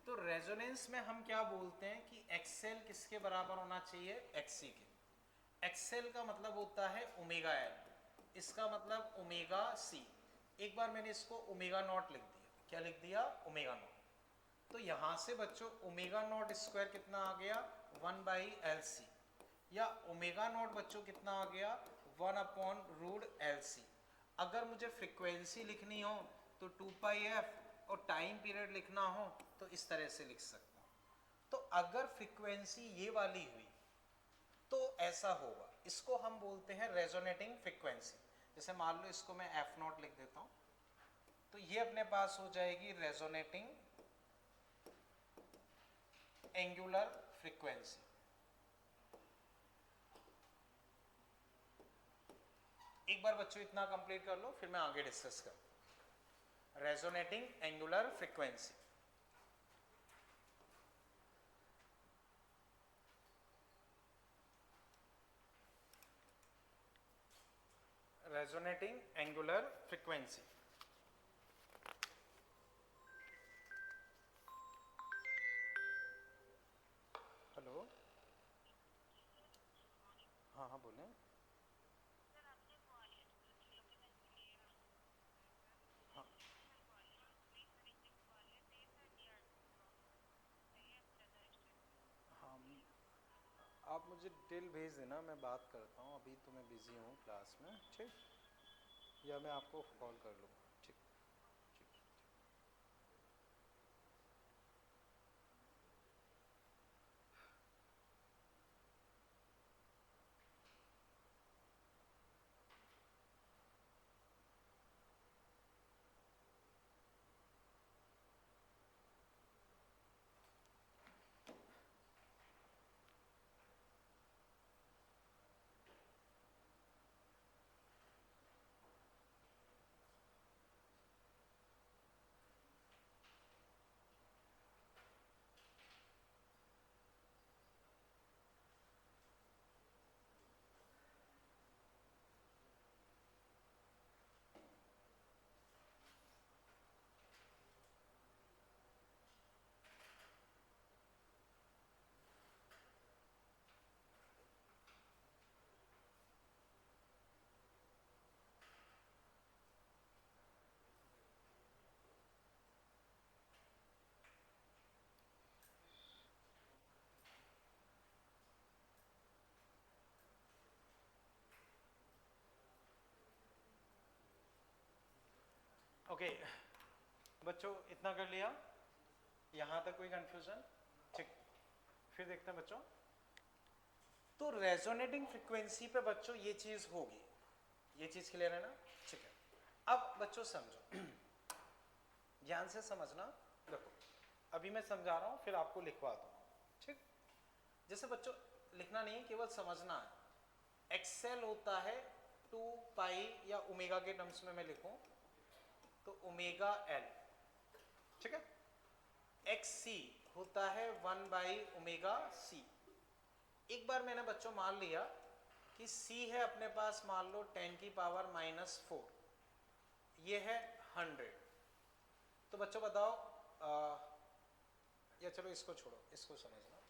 तो रेजोनेंस में हम क्या बोलते हैं कि XL किसके बराबर होना चाहिए? XC के। XL का मतलब होता है ओमेगा L, इसका मतलब ओमेगा C। एक बार मैंने इसको ओमेगा नॉट लिख दिया। क्या लिख दिया? Omega naught. तो यहां से बच्चों ओमेगा नॉट स्क्वायर कितना आ गया? 1/LC, या ओमेगा नॉट बच्चों कितना आ गया? 1/√LC। अगर मुझे फ्रीक्वेंसी लिखनी हो तो 2πf, और टाइम पीरियड लिखना हो तो इस तरह से लिख सकता हूं। तो अगर फ्रीक्वेंसी ये वाली हुई तो ऐसा होगा, इसको हम बोलते हैं रेजोनेटिंग फ्रीक्वेंसी। जैसे मान लो इसको मैं F0 लिख देता हूं, तो ये अपने पास हो जाएगी रेजोनेटिंग एंगुलर फ्रीक्वेंसी। एक बार बच्चों इतना कंप्लीट कर लो, फिर मैं आगे डिस्कस करूं। Resonating angular frequency, resonating angular frequency. Hello, हाँ हाँ बोलें। हाँ, हाँ, आप मुझे डिटेल भेज देना, मैं बात करता हूँ, अभी तो मैं बिजी हूँ क्लास में, ठीक, या मैं आपको कॉल कर लूँगा, ठीक ठीक। ओके बच्चों, इतना कर लिया, यहाँ तक कोई कंफ्यूजन? ठीक, फिर देखते हैं बच्चों। तो रेजोनेटिंग फ्रीक्वेंसी पे बच्चों ये चीज होगी, ये चीज क्लियर है ना? ठीक है, अब बच्चों समझो, ध्यान से समझना। देखो अभी मैं समझा रहा हूँ, फिर आपको लिखवा दूंगा, ठीक? जैसे बच्चों लिखना नहीं है, केवल समझना है। एक्सेल होता है 2 पाई, या ओमेगा के टर्म्स में मैं लिखूं तो ओमेगा एल, ठीक है? एक्स सी होता है 1 बाई ओमेगा सी। एक बार मैंने बच्चों मान लिया कि c है अपने पास, मान लो 10 की पावर -4, ये है 100। तो बच्चों बताओ, या चलो इसको छोड़ो, इसको समझना।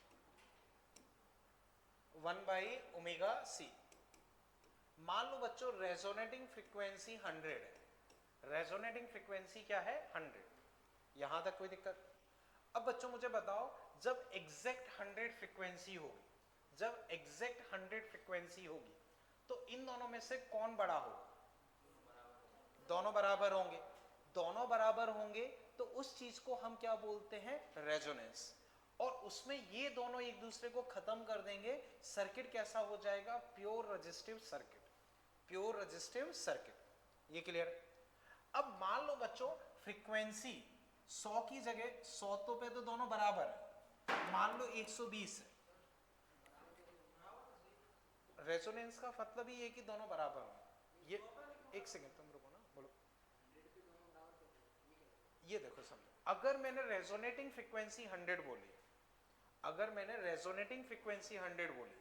1 बाई ओमेगा सी, मान लो बच्चों रेजोनेटिंग फ्रीक्वेंसी 100 है। रेजोनेटिंग फ्रीक्वेंसी क्या है? 100। यहां तक कोई दिक्कत? अब बच्चों मुझे बताओ, जब एग्जैक्ट 100 फ्रीक्वेंसी होगी, जब एग्जैक्ट 100 फ्रीक्वेंसी होगी, तो इन दोनों में से कौन बड़ा होगा? दोनों बराबर होंगे। दोनों बराबर होंगे तो उस चीज को हम क्या बोलते हैं? रेजोनेंस। और उसमें ये दोनों एक दूसरे को खत्म कर देंगे, सर्किट कैसा हो जाएगा? Pure resistive circuit. Pure resistive circuit, ये क्लियर है? अब मान लो बच्चों फ्रीक्वेंसी 100 की जगह 100 तो पे तो दोनों बराबर है, मान लो 120 है। रेजोनेंस का मतलब ही है कि दोनों बराबर हो। ये एक सेकंड तुम रुको ना, बोलो। ये देखो समझो, अगर मैंने रेजोनेटिंग फ्रीक्वेंसी 100 बोली, अगर मैंने रेजोनेटिंग फ्रीक्वेंसी 100 बोली,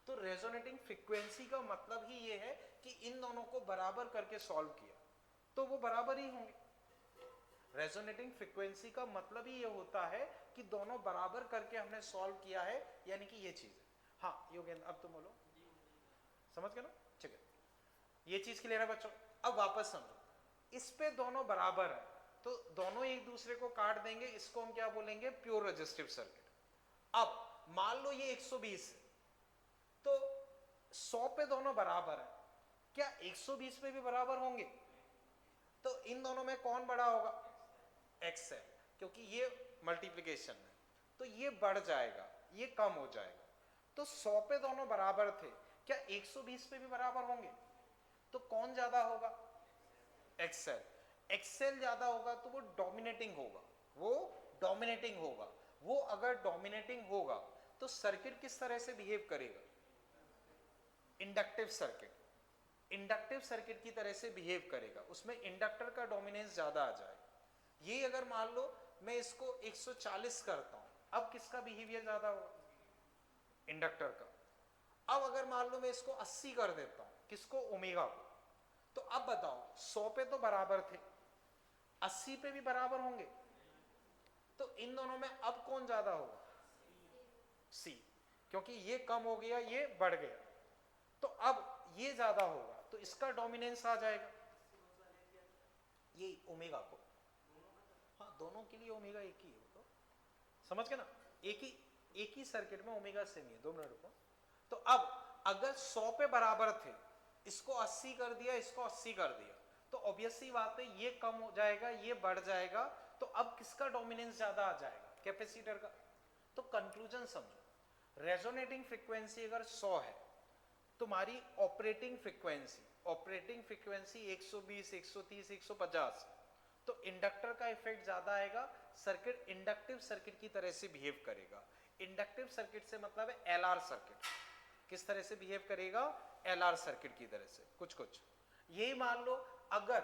तो रेजोनेटिंग फ्रीक्वेंसी का मतलब ही ये है कि इन दोनों को बराबर करके सॉल्व किया तो वो बराबर ही होंगे। रेजोनेटिंग फ्रीक्वेंसी का मतलब ही ये होता है कि दोनों बराबर करके हमने सॉल्व किया है, यानी कि ये चीज है। हाँ योगेंद्र, अब तुम बोलो, समझ गए ना? ठीक है, ये चीज क्लियर है बच्चों? अब वापस समझो, इस पे दोनों बराबर है तो दोनों एक दूसरे को काट देंगे, इसको हम क्या बोलेंगे? Pure resistive circuit. अब मान लो ये 120 है, तो 100 पे दोनों बराबर है, क्या 120 पे भी बराबर होंगे? तो इन दोनों में कौन बड़ा होगा? एक्स है, क्योंकि ये मल्टीप्लिकेशन है, तो ये बढ़ जाएगा, ये कम हो जाएगा। तो 100 पे दोनों बराबर थे, क्या 120 पे भी बराबर होंगे? तो कौन ज्यादा होगा? एक्सेल। एक्सेल ज्यादा होगा तो वो डोमिनेटिंग होगा, वो डोमिनेटिंग होगा। वो अगर डोमिनेटिंग होगा तो सर्किट किस तरह से बिहेव करेगा? Inductive circuit. इंडक्टिव सर्किट की तरह से बिहेव करेगा, उसमें इंडक्टर का डोमिनेंस ज्यादा आ जाएगा। ये अगर मान लो मैं इसको 140 करता हूं, अब किसका बिहेवियर ज्यादा होगा? इंडक्टर का। अब अगर मान लो मैं इसको 80 कर देता हूं, किसको? ओमेगा को। तो अब बताओ 100 पे तो बराबर थे, 80 पे भी बराबर होंगे, तो इन दोनों में अब कौन ज्यादा होगा? सी, क्योंकि ये कम हो गया, ये बढ़ गया, तो अब ये ज्यादा होगा, तो इसका डोमिनेंस आ जाएगा, ये ओमेगा को। हाँ दोनों के लिए ओमेगा एक ही है, तो समझ गए ना? एक ही सर्किट में ओमेगा सेम ही है। 2 मिनट रुको, तो अब अगर 100 पे बराबर थे, इसको 80 कर दिया, इसको 80 कर दिया, तो ऑब्वियसली बात है ये कम हो जाएगा, ये बढ़ जाएगा, तो अब किसका डोमिनेंस ज्यादा आ जाएगा? कैपेसिटर का। तो कंक्लूजन समझो, रेजोनेटिंग फ्रीक्वेंसी अगर 100 है, तुम्हारी ऑपरेटिंग फ्रीक्वेंसी 120, 130, 150, तो इंडक्टर का इफेक्ट ज्यादा आएगा, सर्किट इंडक्टिव सर्किट की तरह से बिहेव करेगा। इंडक्टिव सर्किट से मतलब है एलआर सर्किट, किस तरह से बिहेव करेगा? एलआर सर्किट की तरह से कुछ कुछ। यही मान लो अगर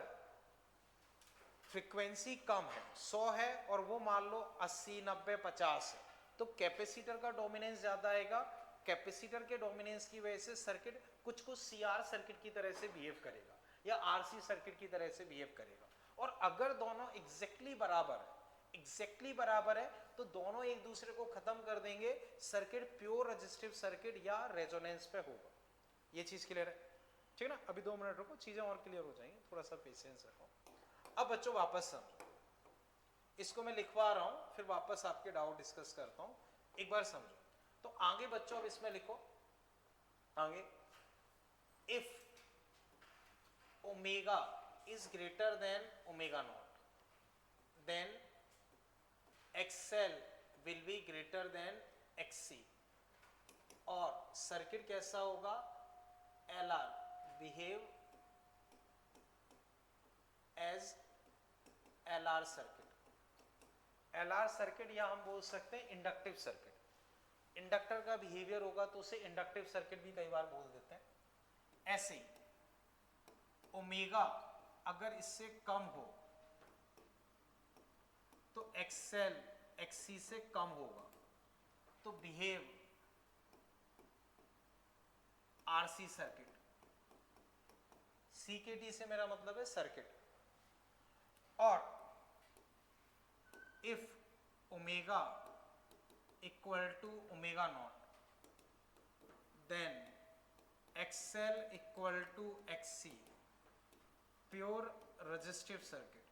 फ्रीक्वेंसी कम है, 100 है, और वो मान लो 80, 90, 50 है, तो कैपेसिटर का डोमिनेंस ज्यादा आएगा। कैपेसिटर के डोमिनेंस की वजह से सर्किट कुछ कुछ सीआर सर्किट की तरह से बिहेव करेगा या आरसी सर्किट की तरह से बिहेव करेगा। और अगर दोनों एग्जैक्टली बराबर है तो दोनों एक दूसरे को खत्म कर देंगे, सर्किट प्योर रेजिस्टिव सर्किट या रेजोनेंस पे होगा। ये चीज क्लियर है? ठीक है ना? अभी 2 मिनट रुको, चीजें और क्लियर हो जाएंगी, थोड़ा सा पेशेंस रखो। अब बच्चों वापस समझो, इसको मैं लिखवा रहा हूं, फिर वापस आपके डाउट डिस्कस करता हूं, एक बार समझो। तो आगे बच्चों अब इसमें लिखो, आगे if omega is greater than omega naught, then XL will be greater than XC, और सर्किट कैसा होगा? LR behave as LR circuit. LR circuit या हम बोल सकते हैं इंडक्टिव सर्किट। इंडक्टर का बिहेवियर होगा तो उसे इंडक्टिव सर्किट भी कई बार बोल देते हैं। ऐसे ही ओमेगा अगर इससे कम हो तो XL XC से कम होगा, तो बिहेव RC सर्किट। CKT से मेरा मतलब है सर्किट। और if omega equal to omega naught, then XL equal to XC, pure resistive circuit.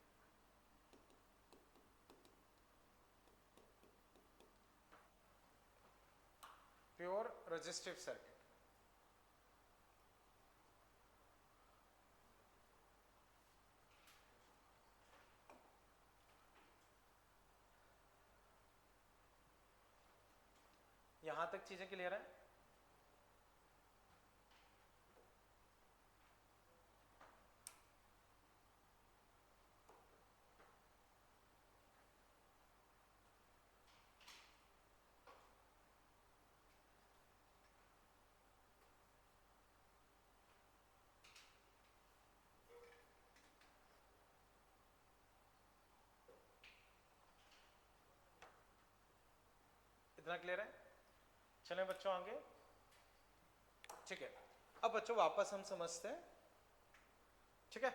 Pure resistive circuit. यहां तक चीजें क्लियर है? इतना क्लियर है? चलें बच्चों आगे। ठीक है, अब बच्चों वापस हम समझते हैं। ठीक है,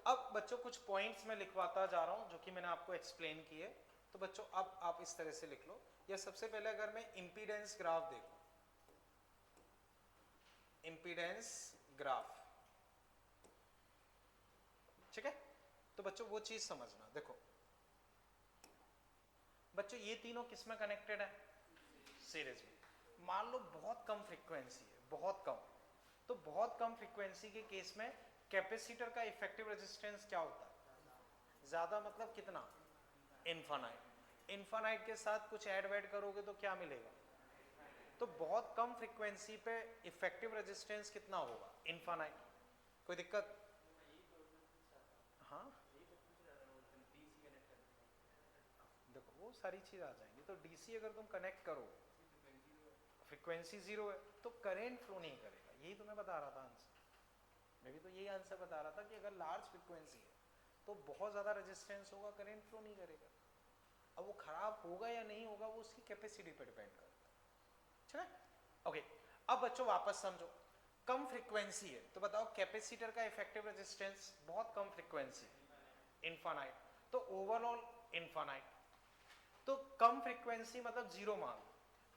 अब बच्चों कुछ पॉइंट्स मैं लिखवाता जा रहा हूं जो कि मैंने आपको एक्सप्लेन किए। तो बच्चों अब आप इस तरह से लिख लो, या सबसे पहले अगर मैं इंपीडेंस ग्राफ देखूं, इंपीडेंस ग्राफ, ठीक है, तो बच्चों वो चीज समझना। देखो बच्चों ये तीनों किस में कनेक्टेड है? सीरीज में। मान लो बहुत कम फ्रीक्वेंसी है, बहुत कम, तो बहुत कम फ्रीक्वेंसी के केस में कैपेसिटर का इफेक्टिव रेजिस्टेंस क्या होता है? ज्यादा मतलब कितना? इनफाइनाइट। इनफाइनाइट के साथ कुछ ऐड वैड करोगे तो क्या मिलेगा? तो बहुत कम फ्रीक्वेंसी पे इफेक्टिव रेजिस्टेंस कितना होगा? इनफाइनाइट। कोई दिक्कत? हाँ देखो वो सारी चीज आ जाएंगी। तो डीसी अगर तुम कनेक्ट करो, फ्रीक्वेंसी 0 है, तो करंट फ्लो नहीं करेगा। यही तो मैं बता रहा था आंसर, मैं भी तो यही आंसर बता रहा था कि अगर लार्ज फ्रीक्वेंसी है तो बहुत ज़्यादा रेजिस्टेंस होगा, करंट फ्लो नहीं करेगा। अब वो खराब होगा या नहीं होगा वो उसकी कैपेसिटी पर डिपेंड करता है। ठीक है, ओके। अब बच्चों वापस समझो, कम फ्रीक्वेंसी है तो बताओ कैपेसिटर का इफेक्टिव रेजिस्टेंस, बहुत कम फ्रीक्वेंसी इनफाइनाइट, तो ओवरऑल इनफाइनाइट। तो कम फ्रीक्वेंसी मतलब 0 मान लो,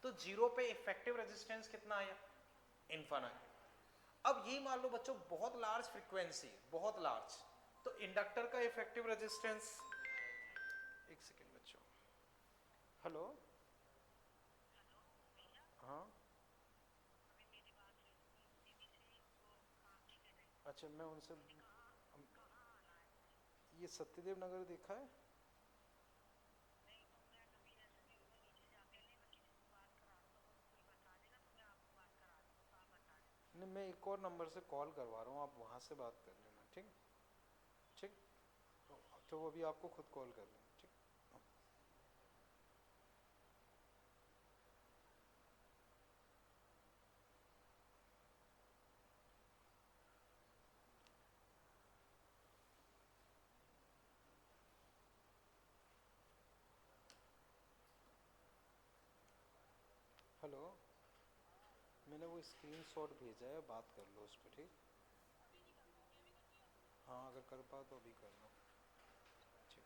तो 0 पे इफेक्टिव रेजिस्टेंस कितना आया? इनफाइनाइट। अब ये मान लो बच्चों बहुत लार्ज फ्रीक्वेंसी है, बहुत लार्ज, तो इंडक्टर का इफेक्टिव रेजिस्टेंस, एक सेकेंड बच्चों, हेलो, हाँ बच्चे मैं उनसे, ये सत्यदेव नगर देखा है? नहीं, मैं एक और नंबर से कॉल करवा रहा हूँ, आप वहाँ से बात कर लेना, ठीक? ठीक, तो वो अभी आपको खुद कॉल कर लेना, ठीक? हेलो, मैंने वो स्क्रीनशॉट भेजा है, बात कर लो उस पर, ठीक? हाँ, अगर कर पाओ तो अभी कर लो, ठीक?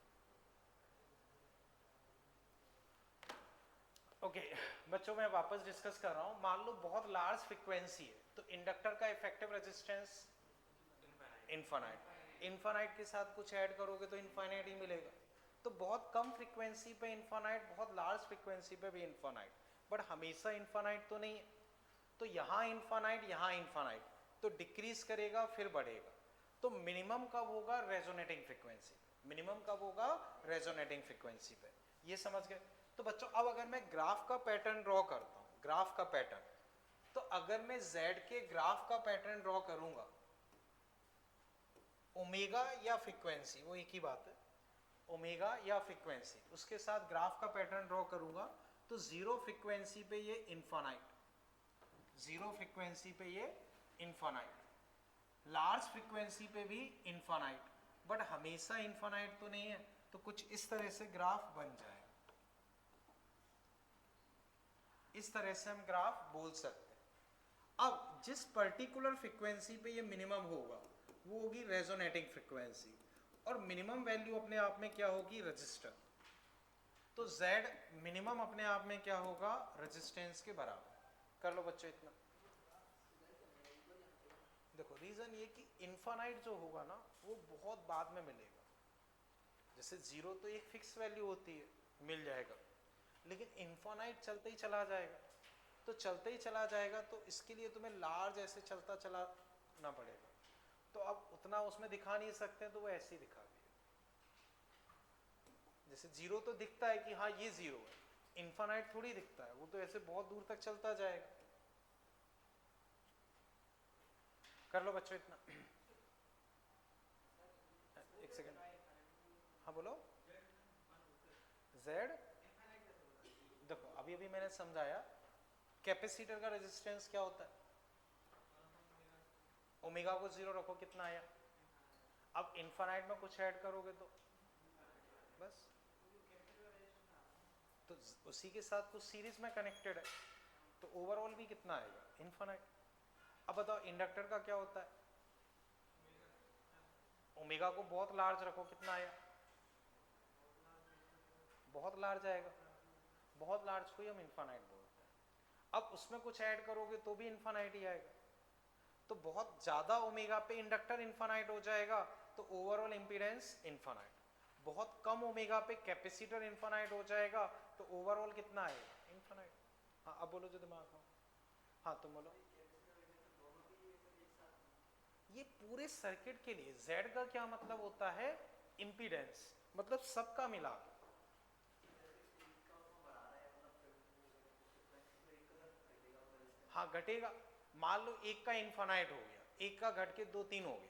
ओके बच्चों, मैं वापस डिस्कस कर रहा हूँ। मान लो बहुत लार्ज फ्रीक्वेंसी है, तो इंडक्टर का इफेक्टिव रेजिस्टेंस इनफाइनाइट। इनफाइनाइट के साथ कुछ ऐड करोगे तो इनफाइनाइट ही मिलेगा। तो बहुत कम फ्रीक्वेंसी पे इनफाइनाइट, बहुत लार्ज फ्रीक्वेंसी पे भी इनफाइनाइट, बट हमेशा इनफाइनाइट तो नहीं है। तो यहाँ इनफाइनाइट, यहाँ इनफाइनाइट, तो डिक्रीज करेगा फिर बढ़ेगा। तो मिनिमम कब होगा? Resonating frequency. मिनिमम कब होगा? रेजोनेटिंग फ्रीक्वेंसी पे। ये समझ गए? तो बच्चों अब अगर मैं ग्राफ का पैटर्न ड्रॉ करता हूँ, ग्राफ का पैटर्न, तो अगर मैं Z के ग्राफ का पैटर्न ड्रॉ करूंगा, ओमेगा या फ्रीक्वेंसी, वो एक ही बात है, ओमेगा या फ्रीक्वेंसी, उसके साथ ग्राफ का पैटर्न ड्रॉ करूंगा, तो जीरो फ्रीक्वेंसी पे ये इनफाइनाइट, जीरो फ्रीक्वेंसी पे ये इनफाइनाइट, लार्ज फ्रीक्वेंसी पे भी इनफाइनाइट, बट हमेशा इनफाइनाइट तो नहीं है। तो कुछ इस तरह से ग्राफ बन जाए, इस तरह से हम ग्राफ बोल सकते हैं। अब जिस पर्टिकुलर फ्रीक्वेंसी पे ये मिनिमम होगा वो होगी रेजोनेटिंग फ्रीक्वेंसी, और मिनिमम वैल्यू अपने आप में क्या होगी? रजिस्टर। तो Z मिनिमम अपने आप में क्या होगा? रेजिस्टेंस के बराबर। कर लो बच्चों इतना। देखो रीजन ये कि इनफाइनाइट जो होगा ना वो बहुत बाद में मिलेगा। जैसे जीरो तो एक फिक्स वैल्यू होती है, मिल जाएगा, लेकिन इनफाइनाइट चलते ही चला जाएगा। तो चलते ही चला जाएगा तो इसके लिए तुम्हें लार्ज ऐसे चलता चलाना पड़ेगा। तो अब उतना उसमें दिखा नहीं सकते, तो वो ऐसे ही दिखा दिया। जैसे जीरो तो दिखता है कि हाँ ये जीरो है, इनफाइनाइट थोड़ी दिखता है, वो तो ऐसे बहुत दूर तक चलता जाएगा। कर लो बच्चों इतना। एक सेकंड, हाँ बोलो। Z, देखो अभी अभी मैंने समझाया, कैपेसिटर का रेजिस्टेंस क्या होता है? ओमेगा को जीरो रखो, कितना आया? अब इनफाइनाइट में कुछ ऐड करोगे तो बस, तो उसी के साथ कुछ सीरीज में कनेक्टेड है, तो ओवरऑल भी कितना आएगा? इनफाइनाइट। अब बताओ इंडक्टर का क्या होता है? ओमेगा को बहुत लार्ज रखो, कितना आया? बहुत लार्ज आएगा। बहुत लार्ज को ही हम इनफाइनाइट बोलते हैं। अब उसमें कुछ ऐड करोगे तो भी इनफाइनाइट ही आएगा। तो बहुत ज्यादा ओमेगा पे इंडक्टर इनफाइनाइट हो जाएगा, तो ओवरऑल इंपीडेंस इनफाइनाइट। बहुत कम ओमेगा पे कैपेसिटर इनफाइनाइट हो जाएगा, तो ओवरऑल कितना आएगा? इनफाइनाइट। हाँ अब बोलो जो दिमाग में। हाँ तुम बोलो। ये पूरे सर्किट के लिए Z का क्या मतलब होता है? इंपीडेंस, मतलब सबका मिला। हाँ घटेगा। मान लो एक का इनफाइनाइट हो गया, एक का घट के दो तीन हो गए,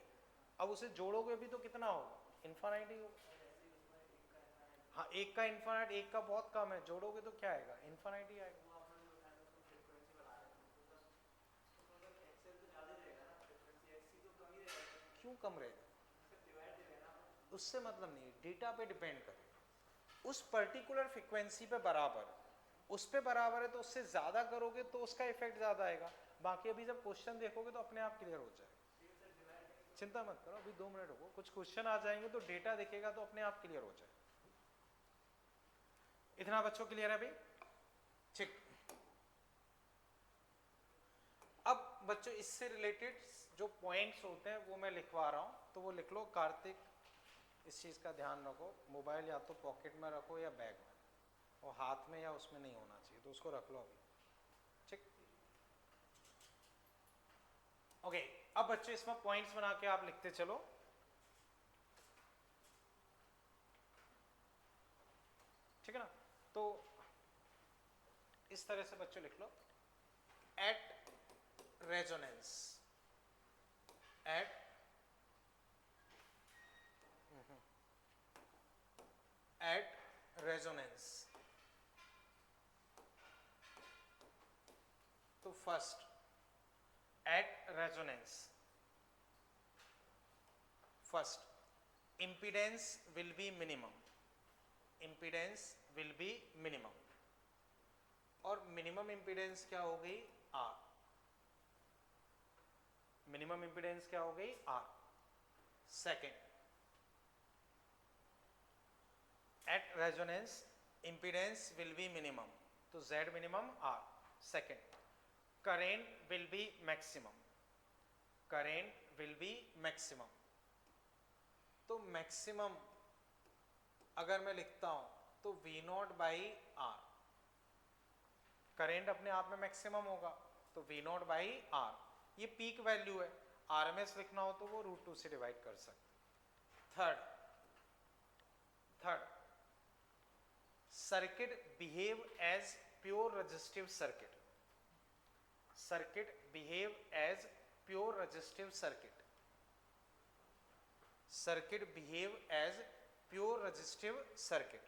अब उसे जोड़ोगे भी तो कितना होगा? इनफाइनाइट ही होगा। हाँ एक का इनफाइनाइट, एक का बहुत कम है, जोड़ोगे तो क्या आएगा? इनफाइनाइट ही आएगा। क्यों कम रहेगा? उससे मतलब नहीं, डेटा पे डिपेंड करेगा। उस पर्टिकुलर फ्रीक्वेंसी पे बराबर, उस पे बराबर है, तो उससे ज्यादा करोगे तो उसका इफेक्ट ज्यादा आएगा। बाकी अभी जब क्वेश्चन देखोगे तो अपने आप क्लियर हो जाएगा। चिंता मत करो, अभी 2 मिनट रुको, कुछ क्वेश्चन आ जाएंगे तो डेटा दिखेगा तो अपने आप क्लियर हो जाएगा। इतना बच्चों क्लियर है भाई? ठीक। अब बच्चों इससे रिलेटेड जो पॉइंट्स होते हैं वो मैं लिखवा रहा हूँ, तो वो लिख लो। कार्तिक इस चीज़ का ध्यान रखो, मोबाइल या तो पॉकेट में रखो या बैग में, और हाथ में या उसमें नहीं होना चाहिए, तो उसको रख लो अभी। ठीक, ओके। अब बच्चों इसमें पॉइंट्स बना के आप लिखते चलो। ठीक है ना, तो इस तरह से बच्चों लिख लो, एट रेजोनेंस, एट रेजोनेंस। तो first at resonance, first impedance will be minimum, impedance will be minimum, और मिनिमम इंपीडेंस क्या हो गई, आर। मिनिमम इंपीडेंस क्या हो गई, R. Second, at resonance impedance will be minimum, तो Z minimum R. Second, current will be maximum, current will be maximum. तो maximum अगर मैं लिखता हूं तो V not by R, current अपने आप में मैक्सिमम होगा तो V नॉट बाई आर, ये पीक वैल्यू है। RMS लिखना हो तो वो √2 से डिवाइड कर सकते। Third circuit behave as pure resistive circuit, circuit behave as pure resistive circuit, circuit behave as pure resistive circuit.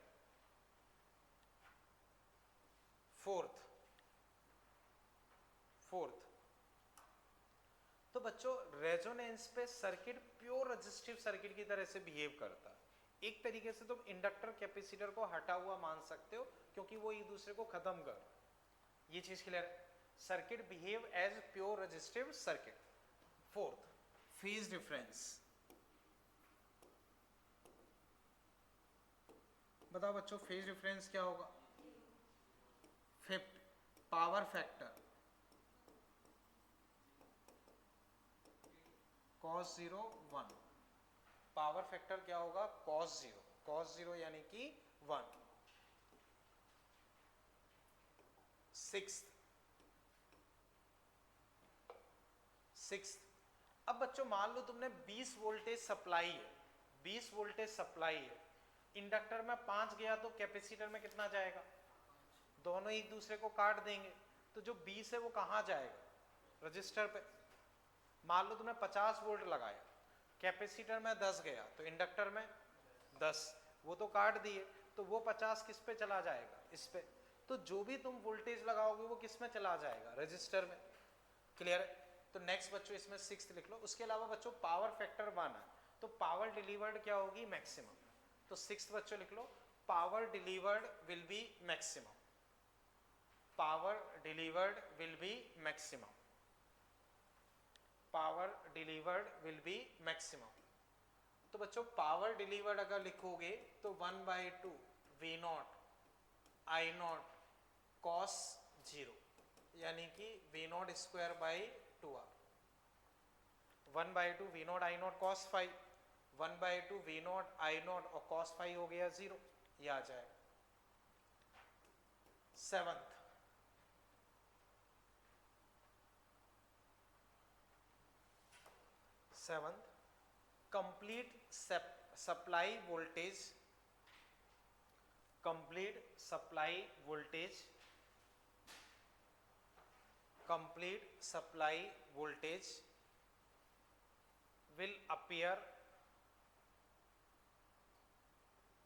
Fourth, तो बच्चों रेजोनेंस पे सर्किट प्योर रेजिस्टिव सर्किट की तरह से बिहेव करता है। एक तरीके से तुम इंडक्टर कैपेसिटर को हटा हुआ मान सकते हो क्योंकि वो एक दूसरे को खत्म कर, ये चीज क्लियर है। Circuit behave as pure resistive circuit. Fourth, phase difference. बताओ बच्चों फेज डिफरेंस क्या होगा। Fifth, power factor cos 0 1, power factor क्या होगा, cos 0, cos 0 यानी कि 1। सिक्स्थ, अब बच्चों मान लो तुमने 20 वोल्टेज सप्लाई है, 20 वोल्टेज सप्लाई है, इंडक्टर में 5 गया तो कैपेसिटर में कितना जाएगा, दोनों एक दूसरे को काट देंगे, तो जो 20 है वो कहाँ जाएगा, रजिस्टर पे। मान लो तुमने 50 वोल्ट लगाया, कैपेसिटर में 10 गया तो इंडक्टर में 10, वो तो काट दिए, तो वो 50 किस पे चला जाएगा, इस पे। तो जो भी तुम वोल्टेज लगाओगे वो किस में चला जाएगा, रजिस्टर में। क्लियर है। तो नेक्स्ट बच्चों इसमें सिक्स्थ लिख लो। उसके अलावा बच्चों पावर फैक्टर 1 है तो पावर डिलीवर्ड क्या होगी, मैक्सिमम। तो सिक्स्थ बच्चों लिख लो, power delivered will be maximum, power delivered will be maximum, power delivered will be maximum. तो बच्चों पावर डिलीवर्ड अगर लिखोगे तो 1/2 V not I not cos 0 यानी कि V not square by 2R। 1/2 V not I not cos 5, 1/2 V not I not और cos 5 हो गया 0, ये आ जाए। Seventh, complete supply voltage, complete supply voltage, complete supply voltage will appear,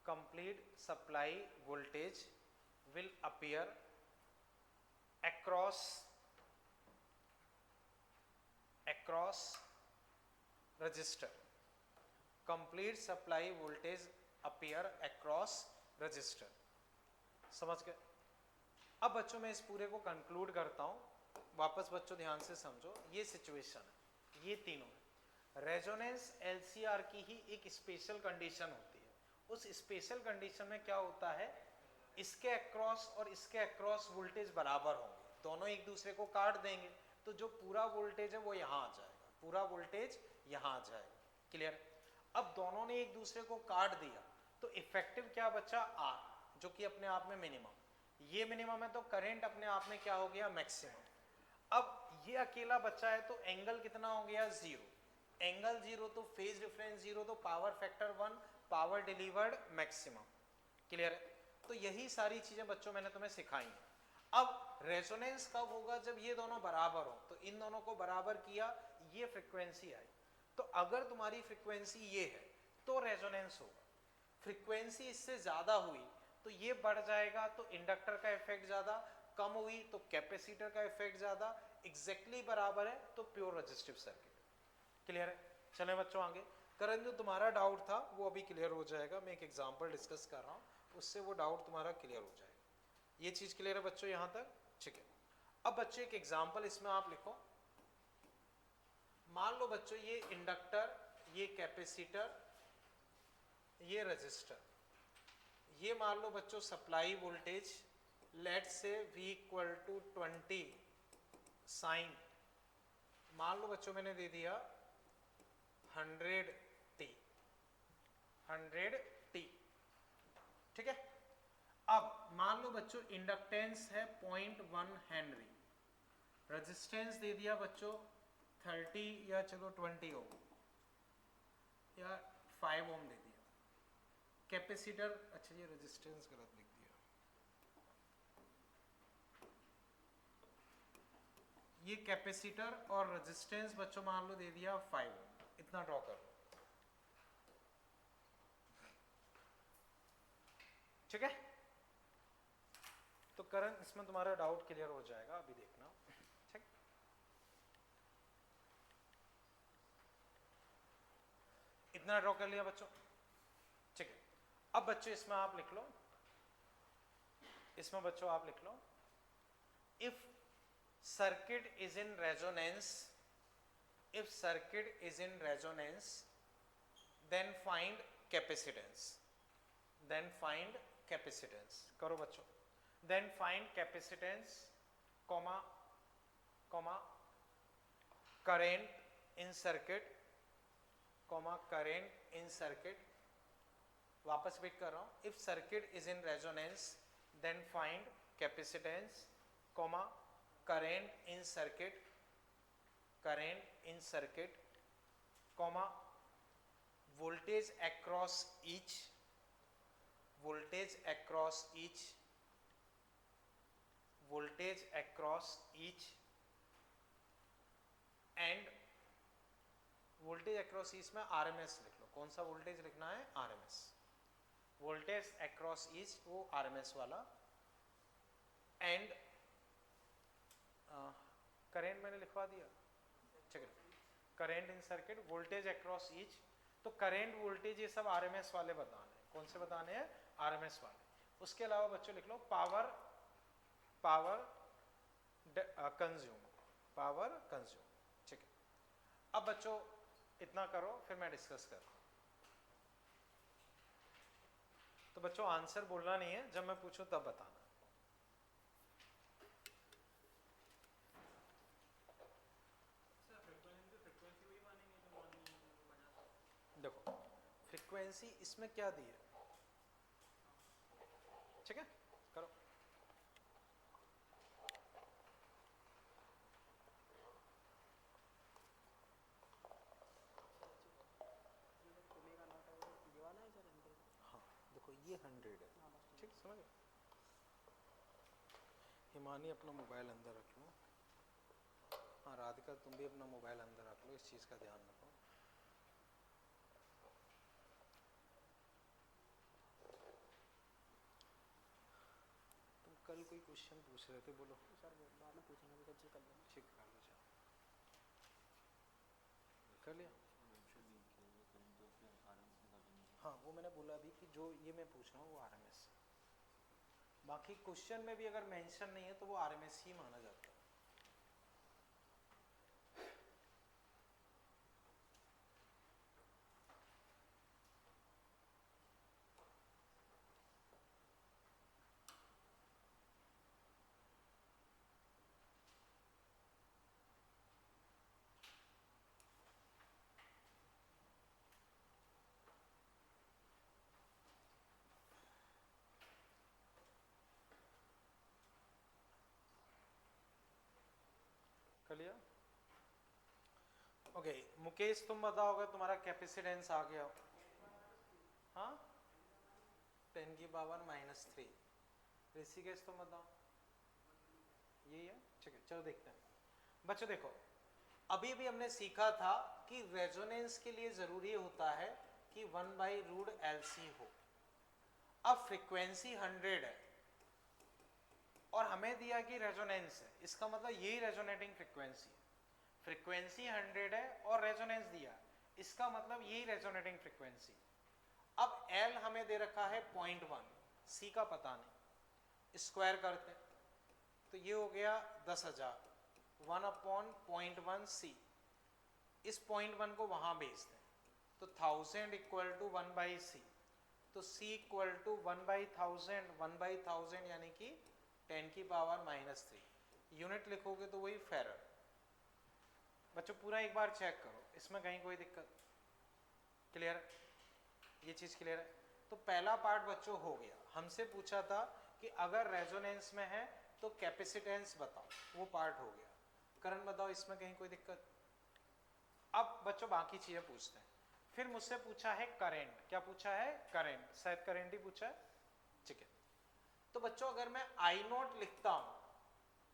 complete supply voltage will appear across register, complete supply voltage appear across register। समझ गए। अब बच्चों मैं इस पूरे को कंक्लूड करता हूं, वापस बच्चों ध्यान से समझो, ये सिचुएशन है, ये तीनों है। रेजोनेंस एलसीआर की ही एक स्पेशल कंडीशन होती है। उस स्पेशल कंडीशन में क्या होता है, इसके अक्रॉस और इसके अक्रॉस वोल्टेज बराबर होंगे, दोनों एक दूसरे को काट देंगे, तो जो पूरा वोल्टेज है वो यहाँ आ जाएगा, पूरा वोल्टेज यहाँ आ जाएगा। क्लियर। अब दोनों ने एक दूसरे को काट दिया तो इफेक्टिव क्या बचा, आर, जो कि अपने आप में मिनिमम, ये मिनिमम है तो करंट अपने आप में क्या हो गया, मैक्सिमम। अब ये अकेला बच्चा है तो एंगल कितना हो गया 0, एंगल 0 तो फेज डिफरेंस 0 तो power factor 1, power delivered maximum. Clear है? तो यही सारी चीजें बच्चों मैंने तुम्हें सिखाई हैं। अब रेजोनेंस कब होगा? जब ये दोनों बराबर हो, तो इन दोनों को बराबर किया, ये फ्रीक्वेंसी आई, तो अगर तुम्हारी फ्रीक्वेंसी ये है तो रेजोनेंस होगा। फ्रीक्वेंसी इससे ज्यादा हुई तो ये बढ़ जाएगा, तो इंडक्टर का इफेक्ट ज्यादा, कम हुई तो कैपेसिटर का इफेक्ट ज्यादा, एग्जैक्टली बराबर है तो प्योर रेजिस्टिव सर्किट। क्लियर है? चलें बच्चों आगे। करण जो तुम्हारा डाउट था वो अभी क्लियर हो जाएगा, मैं एक एग्जांपल डिस्कस कर रहा हूँ, उससे वो डाउट तुम्हारा क्लियर हो जाएगा। ये चीज क्लियर है बच्चों यहाँ तक? ठीक है। अब बच्चों एक एग्जांपल इसमें आप लिखो। मान लो बच्चों ये इंडक्टर, ये कैपेसिटर, ये रजिस्टर, ये मान लो बच्चों सप्लाई वोल्टेज लेट से V इक्वल टू 20 साइन, मान लो बच्चों मैंने दे दिया 100t, 100t। ठीक है? अब मान लो बच्चों इंडक्टेंस है 0.1 हेनरी, रेजिस्टेंस दे दिया बच्चों 30 या चलो 20 ओम या 5 ओम दे दिया, कैपेसिटर, अच्छा ये रेजिस्टेंस गलत लिख दिया, ये कैपेसिटर और रेजिस्टेंस बच्चों मान लो दे दिया 5 ओम, इतना ड्रॉ करो। ठीक है? तो करंट इसमें तुम्हारा डाउट क्लियर हो जाएगा, अभी देखना। ठीक, इतना ड्रॉ कर लिया बच्चों? ठीक है। अब बच्चों इसमें आप लिख लो, इसमें बच्चों आप लिख लो, if circuit is in resonance, if circuit is in resonance then find capacitance, then find capacitance करो बच्चों, then find capacitance, comma comma current in circuit, comma current in circuit। वापस रिपीट कर रहा हूं, if circuit is in resonance then find capacitance, comma current in circuit, current in circuit, comma voltage across each, voltage across each, voltage across each, and voltage across each में RMS लिख लो, कौन सा voltage लिखना है? RMS, voltage across each वो RMS वाला, and current मैंने लिखवा दिया, ठीक है, current in circuit, voltage across each, तो करंट वोल्टेज ये सब RMS वाले बताने हैं, कौन से बताने हैं? RMS वाले। उसके अलावा बच्चों लिख लो power, power consume, power consume. ठीक है, अब बच्चों इतना करो, फिर मैं डिस्कस कर रहा हूं। तो बच्चों आंसर बोलना नहीं है, जब मैं पूछूं तब बताना। देखो फ्रीक्वेंसी इसमें क्या दी है, ठीक है, करो। हाँ देखो ये 100 है, ठीक, समझ गए? हिमानी अपना मोबाइल अंदर रख लो, हाँ राधिका तुम भी अपना मोबाइल अंदर रख लो, इस चीज़ का ध्यान रखो। तुम कल कोई क्वेश्चन पूछ रहे थे, बोलो। सर बाद में पूछेंगे, अभी तो कर लो। ठीक, कर लो, जाओ कर लिया। हाँ वो मैंने बोला अभी कि जो ये मैं पूछ रहा हूँ वो RMS, बाकी क्वेश्चन में भी अगर मेंशन नहीं है तो वो RMS ही माना जाता है। कर लिया? ओके मुकेश तुम बताओ अगर तुम्हारा कैपेसिटेंस आ गया हो। हाँ 10 की पावर -3। ऋषिकेश तुम बताओ यही है? ठीक है चलो देखते हैं। बच्चों देखो अभी भी हमने सीखा था कि रेजोनेंस के लिए जरूरी होता है कि 1/√LC हो। अब फ्रीक्वेंसी 100 है और हमें दिया कि रेजोनेंस है, इसका मतलब यही रेजोनेटिंग फ्रीक्वेंसी है। फ्रीक्वेंसी 100 है और रेजोनेंस दिया, इसका मतलब यही रेजोनेटिंग फ्रीक्वेंसी। अब L हमें दे रखा है 0.1, C का पता नहीं, स्क्वायर करते हैं तो ये हो गया 10,000, 1/0.1 C। इस 0.1 को वहां भेज दें तो 1000 = 1/C, तो C = 1/1000, 1/1000 यानी कि 10 की पावर -3। यूनिट लिखोगे तो वही फेरड। बच्चों पूरा एक बार चेक करो, इसमें कहीं कोई दिक्कत? क्लियर है? ये चीज क्लियर है? तो पहला पार्ट बच्चों हो गया। हमसे पूछा था कि अगर रेजोनेंस में है तो कैपेसिटेंस बताओ, वो पार्ट हो गया। करंट बताओ, इसमें कहीं कोई दिक्कत? अब बच्चों बाकी चीजें पूछते हैं। फिर मुझसे पूछा है करंट। क्या पूछा है? करंट, शायद करंट ही पूछा है। ठीक है तो बच्चों अगर मैं I0 लिखता हूं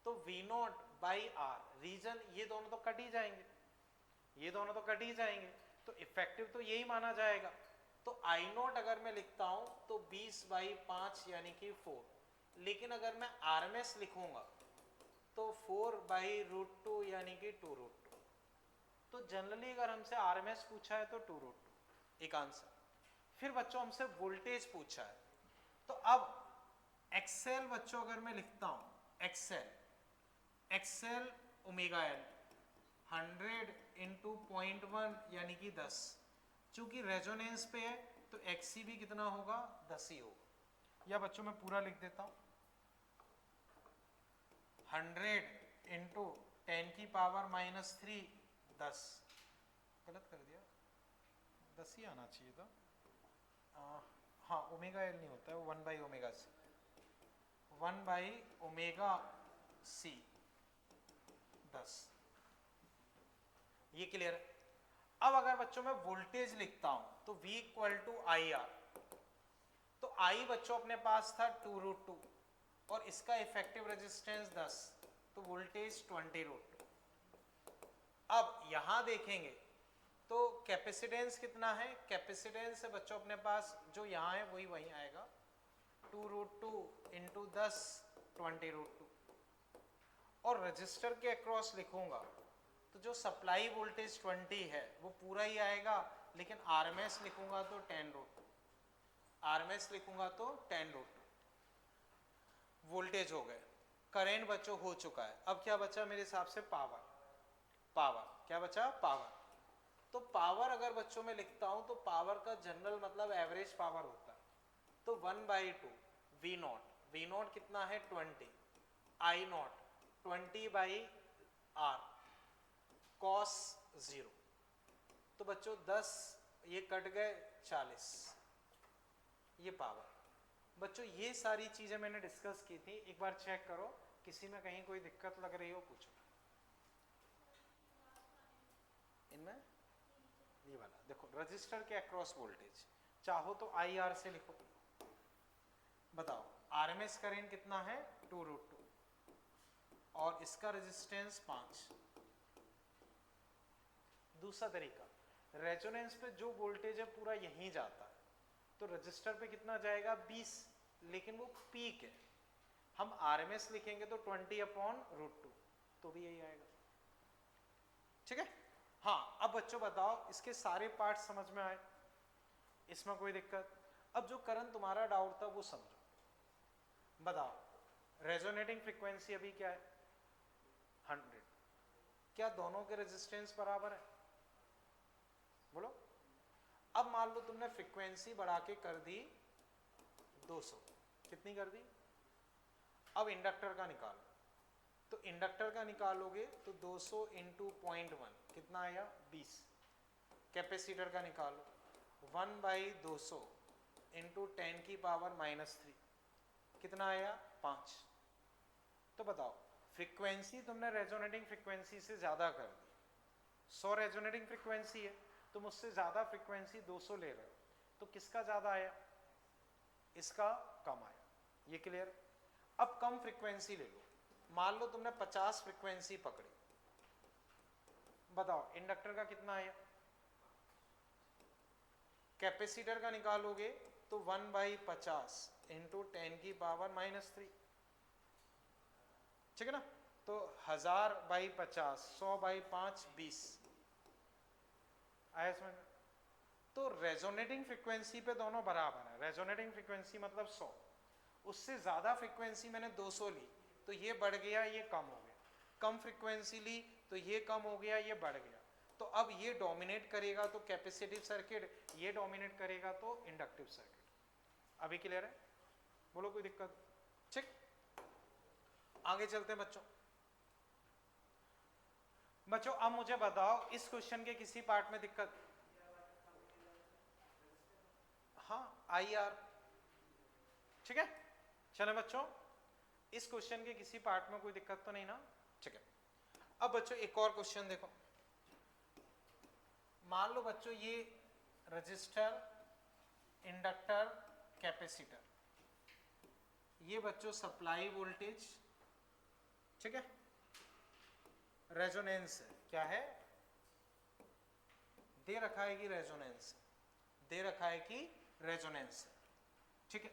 तो V0/R, रीजन ये दोनों तो कट ही जाएंगे, ये दोनों तो कट ही जाएंगे, तो इफेक्टिव तो यही माना जाएगा। तो I0 अगर मैं लिखता हूं तो 20/5 यानी कि 4। लेकिन अगर मैं RMS लिखूंगा तो 4/√2 यानी कि 2√2। तो जनरली अगर हमसे RMS पूछा है तो 2√2 एक आंसर। फिर बच्चों हमसे वोल्टेज पूछा है, तो अब XL बच्चों अगर मैं लिखता हूं XL ओमेगा L 100 × 0.1 यानी कि 10। चूंकि रेजोनेंस पे है तो XC भी कितना होगा? 10 ही होगा। या बच्चों मैं पूरा लिख देता हूं 100 × 10 की पावर -3 10। गलत कर दिया, 10 ही आना चाहिए था। हाँ ओमेगा L नहीं होता है, वो 1/ωc, 1/ωc 10। ये क्लियर है? अब अगर बच्चों मैं वोल्टेज लिखता हूं तो V = IR। तो I बच्चों अपने पास था 2√2 और इसका इफेक्टिव रेजिस्टेंस 10, तो वोल्टेज 20√2। अब यहां देखेंगे तो कैपेसिटेंस कितना है? कैपेसिटेंस है बच्चों अपने पास जो यहां है वही वहीं आएगा, 2√2 × 10 20√2। और रजिस्टर के अक्रॉस लिखूंगा तो जो सप्लाई वोल्टेज 20 है वो पूरा ही आएगा, लेकिन RMS लिखूंगा तो 10√2, RMS लिखूंगा तो 10√2 वोल्टेज हो गए। करंट बच्चों हो चुका है। अब क्या बचा मेरे हिसाब से? पावर। क्या बचा? पावर। तो पावर अगर बच्चों में लिखता हूं तो पावर का जनरल मतलब एवरेज पावर होता है, तो 1/2 V0 कितना है? 20, I0 20/R cos 0। तो बच्चों 10 ये कट गए 40, ये पावर। बच्चों ये सारी चीजें मैंने डिस्कस की थी, एक बार चेक करो, किसी में कहीं कोई दिक्कत लग रही हो पूछो। इनमें ये वाला देखो, रजिस्टर के अक्रॉस वोल्टेज चाहो तो IR से लिखो। बताओ RMS करंट कितना है? 2√2 और इसका रेजिस्टेंस 5। दूसरा तरीका, रेजोनेंस पे जो वोल्टेज है पूरा यहीं जाता है, तो रजिस्टर पे कितना जाएगा? 20, लेकिन वो पीक है। हम RMS लिखेंगे तो 20/√2, तो भी यही आएगा। ठीक है? हाँ अब बच्चों बताओ इसके सारे पार्ट समझ में आए? इसमें कोई दिक्कत? अब जो करंट तुम्हारा डाउट था वो समझो। बताओ रेजोनेटिंग फ्रीक्वेंसी अभी क्या है? 100। क्या दोनों के रेजिस्टेंस बराबर है? बोलो। अब मान लो तुमने फ्रीक्वेंसी बढ़ा के कर दी 200, कितनी कर दी? अब इंडक्टर का निकालो, तो इंडक्टर का निकालोगे तो 200 × 0.1 कितना आया? 20। कैपेसिटर का निकालो 1/200 × 10 की पावर -3 कितना आया? 5। तो बताओ फ्रीक्वेंसी तुमने रेजोनेटिंग फ्रीक्वेंसी से ज्यादा कर दी, 100 रेजोनेटिंग फ्रीक्वेंसी है, तुम उससे ज्यादा फ्रीक्वेंसी 200 ले रहे हो, तो किसका ज्यादा आया? इसका कम आया। ये क्लियर? अब कम फ्रीक्वेंसी ले लो, मान लो तुमने 50 फ्रीक्वेंसी पकड़ी, बताओ इंडक्टर का कितना आया? कैपेसिटर का निकालोगे तो 1/50 इंटू 10⁻³ ठीक है ना, तो 1000/50, 100/5 20 आया समझ में? तो रेजोनेटिंग फ्रीक्वेंसी पे दोनों बराबर है, रेजोनेटिंग फ्रीक्वेंसी मतलब 100, उससे ज्यादा फ्रीक्वेंसी मैंने 200 ली तो ये बढ़ गया, ये कम हो गया, कम फ्रीक्वेंसी ली तो ये कम हो गया, ये बढ़ गया। तो अब ये डोमिनेट करेगा तो कैपेसिटिव सर्किट, ये डोमिनेट करेगा तो इंडक्टिव सर्किट। अभी क्लियर है? बोलो कोई दिक्कत? ठीक, आगे चलते हैं बच्चों। बच्चों अब मुझे बताओ इस क्वेश्चन के किसी पार्ट में दिक्कत? हाँ, IR, ठीक है। चले बच्चों, इस क्वेश्चन के किसी पार्ट में कोई दिक्कत तो नहीं ना? ठीक है। अब बच्चों एक और क्वेश्चन देखो, मान लो बच्चों ये रजिस्टर, इंडक्टर, कैपेसिटर, ये बच्चों सप्लाई वोल्टेज, ठीक है, रेजोनेंस है, क्या है? दे रखा है कि रेजोनेंस, दे रखा है कि रेजोनेंस, ठीक है।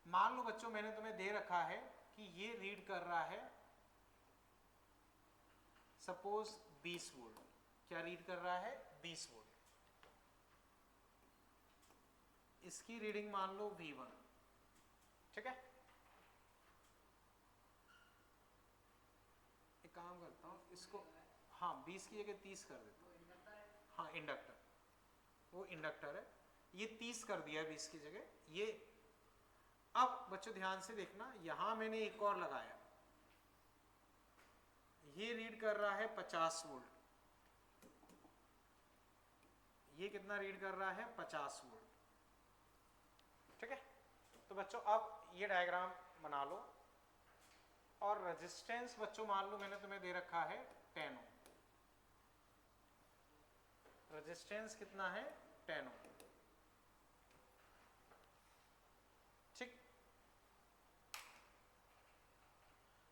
मान लो बच्चों मैंने तुम्हें दे रखा है कि ये रीड कर रहा है सपोज 20 वोल्ट, क्या रीड कर रहा है? 20 वोल्ट। इसकी रीडिंग मान लो V1, ठीक है। एक काम करता हूं इसको, हाँ 20 की जगह 30 कर देता हूं, हाँ इंडक्टर, वो इंडक्टर है, ये 30 कर दिया 20 की जगह ये। अब बच्चों ध्यान से देखना, यहां मैंने एक और लगाया, ये रीड कर रहा है 50 वोल्ट, ये कितना रीड कर रहा है? 50 वोल्ट, ठीक है। तो बच्चों अब ये डायग्राम बना लो, और रेजिस्टेंस बच्चों मान लो मैंने तुम्हें दे रखा है 10 ओम, रेजिस्टेंस कितना है? 10 ओम, ठीक।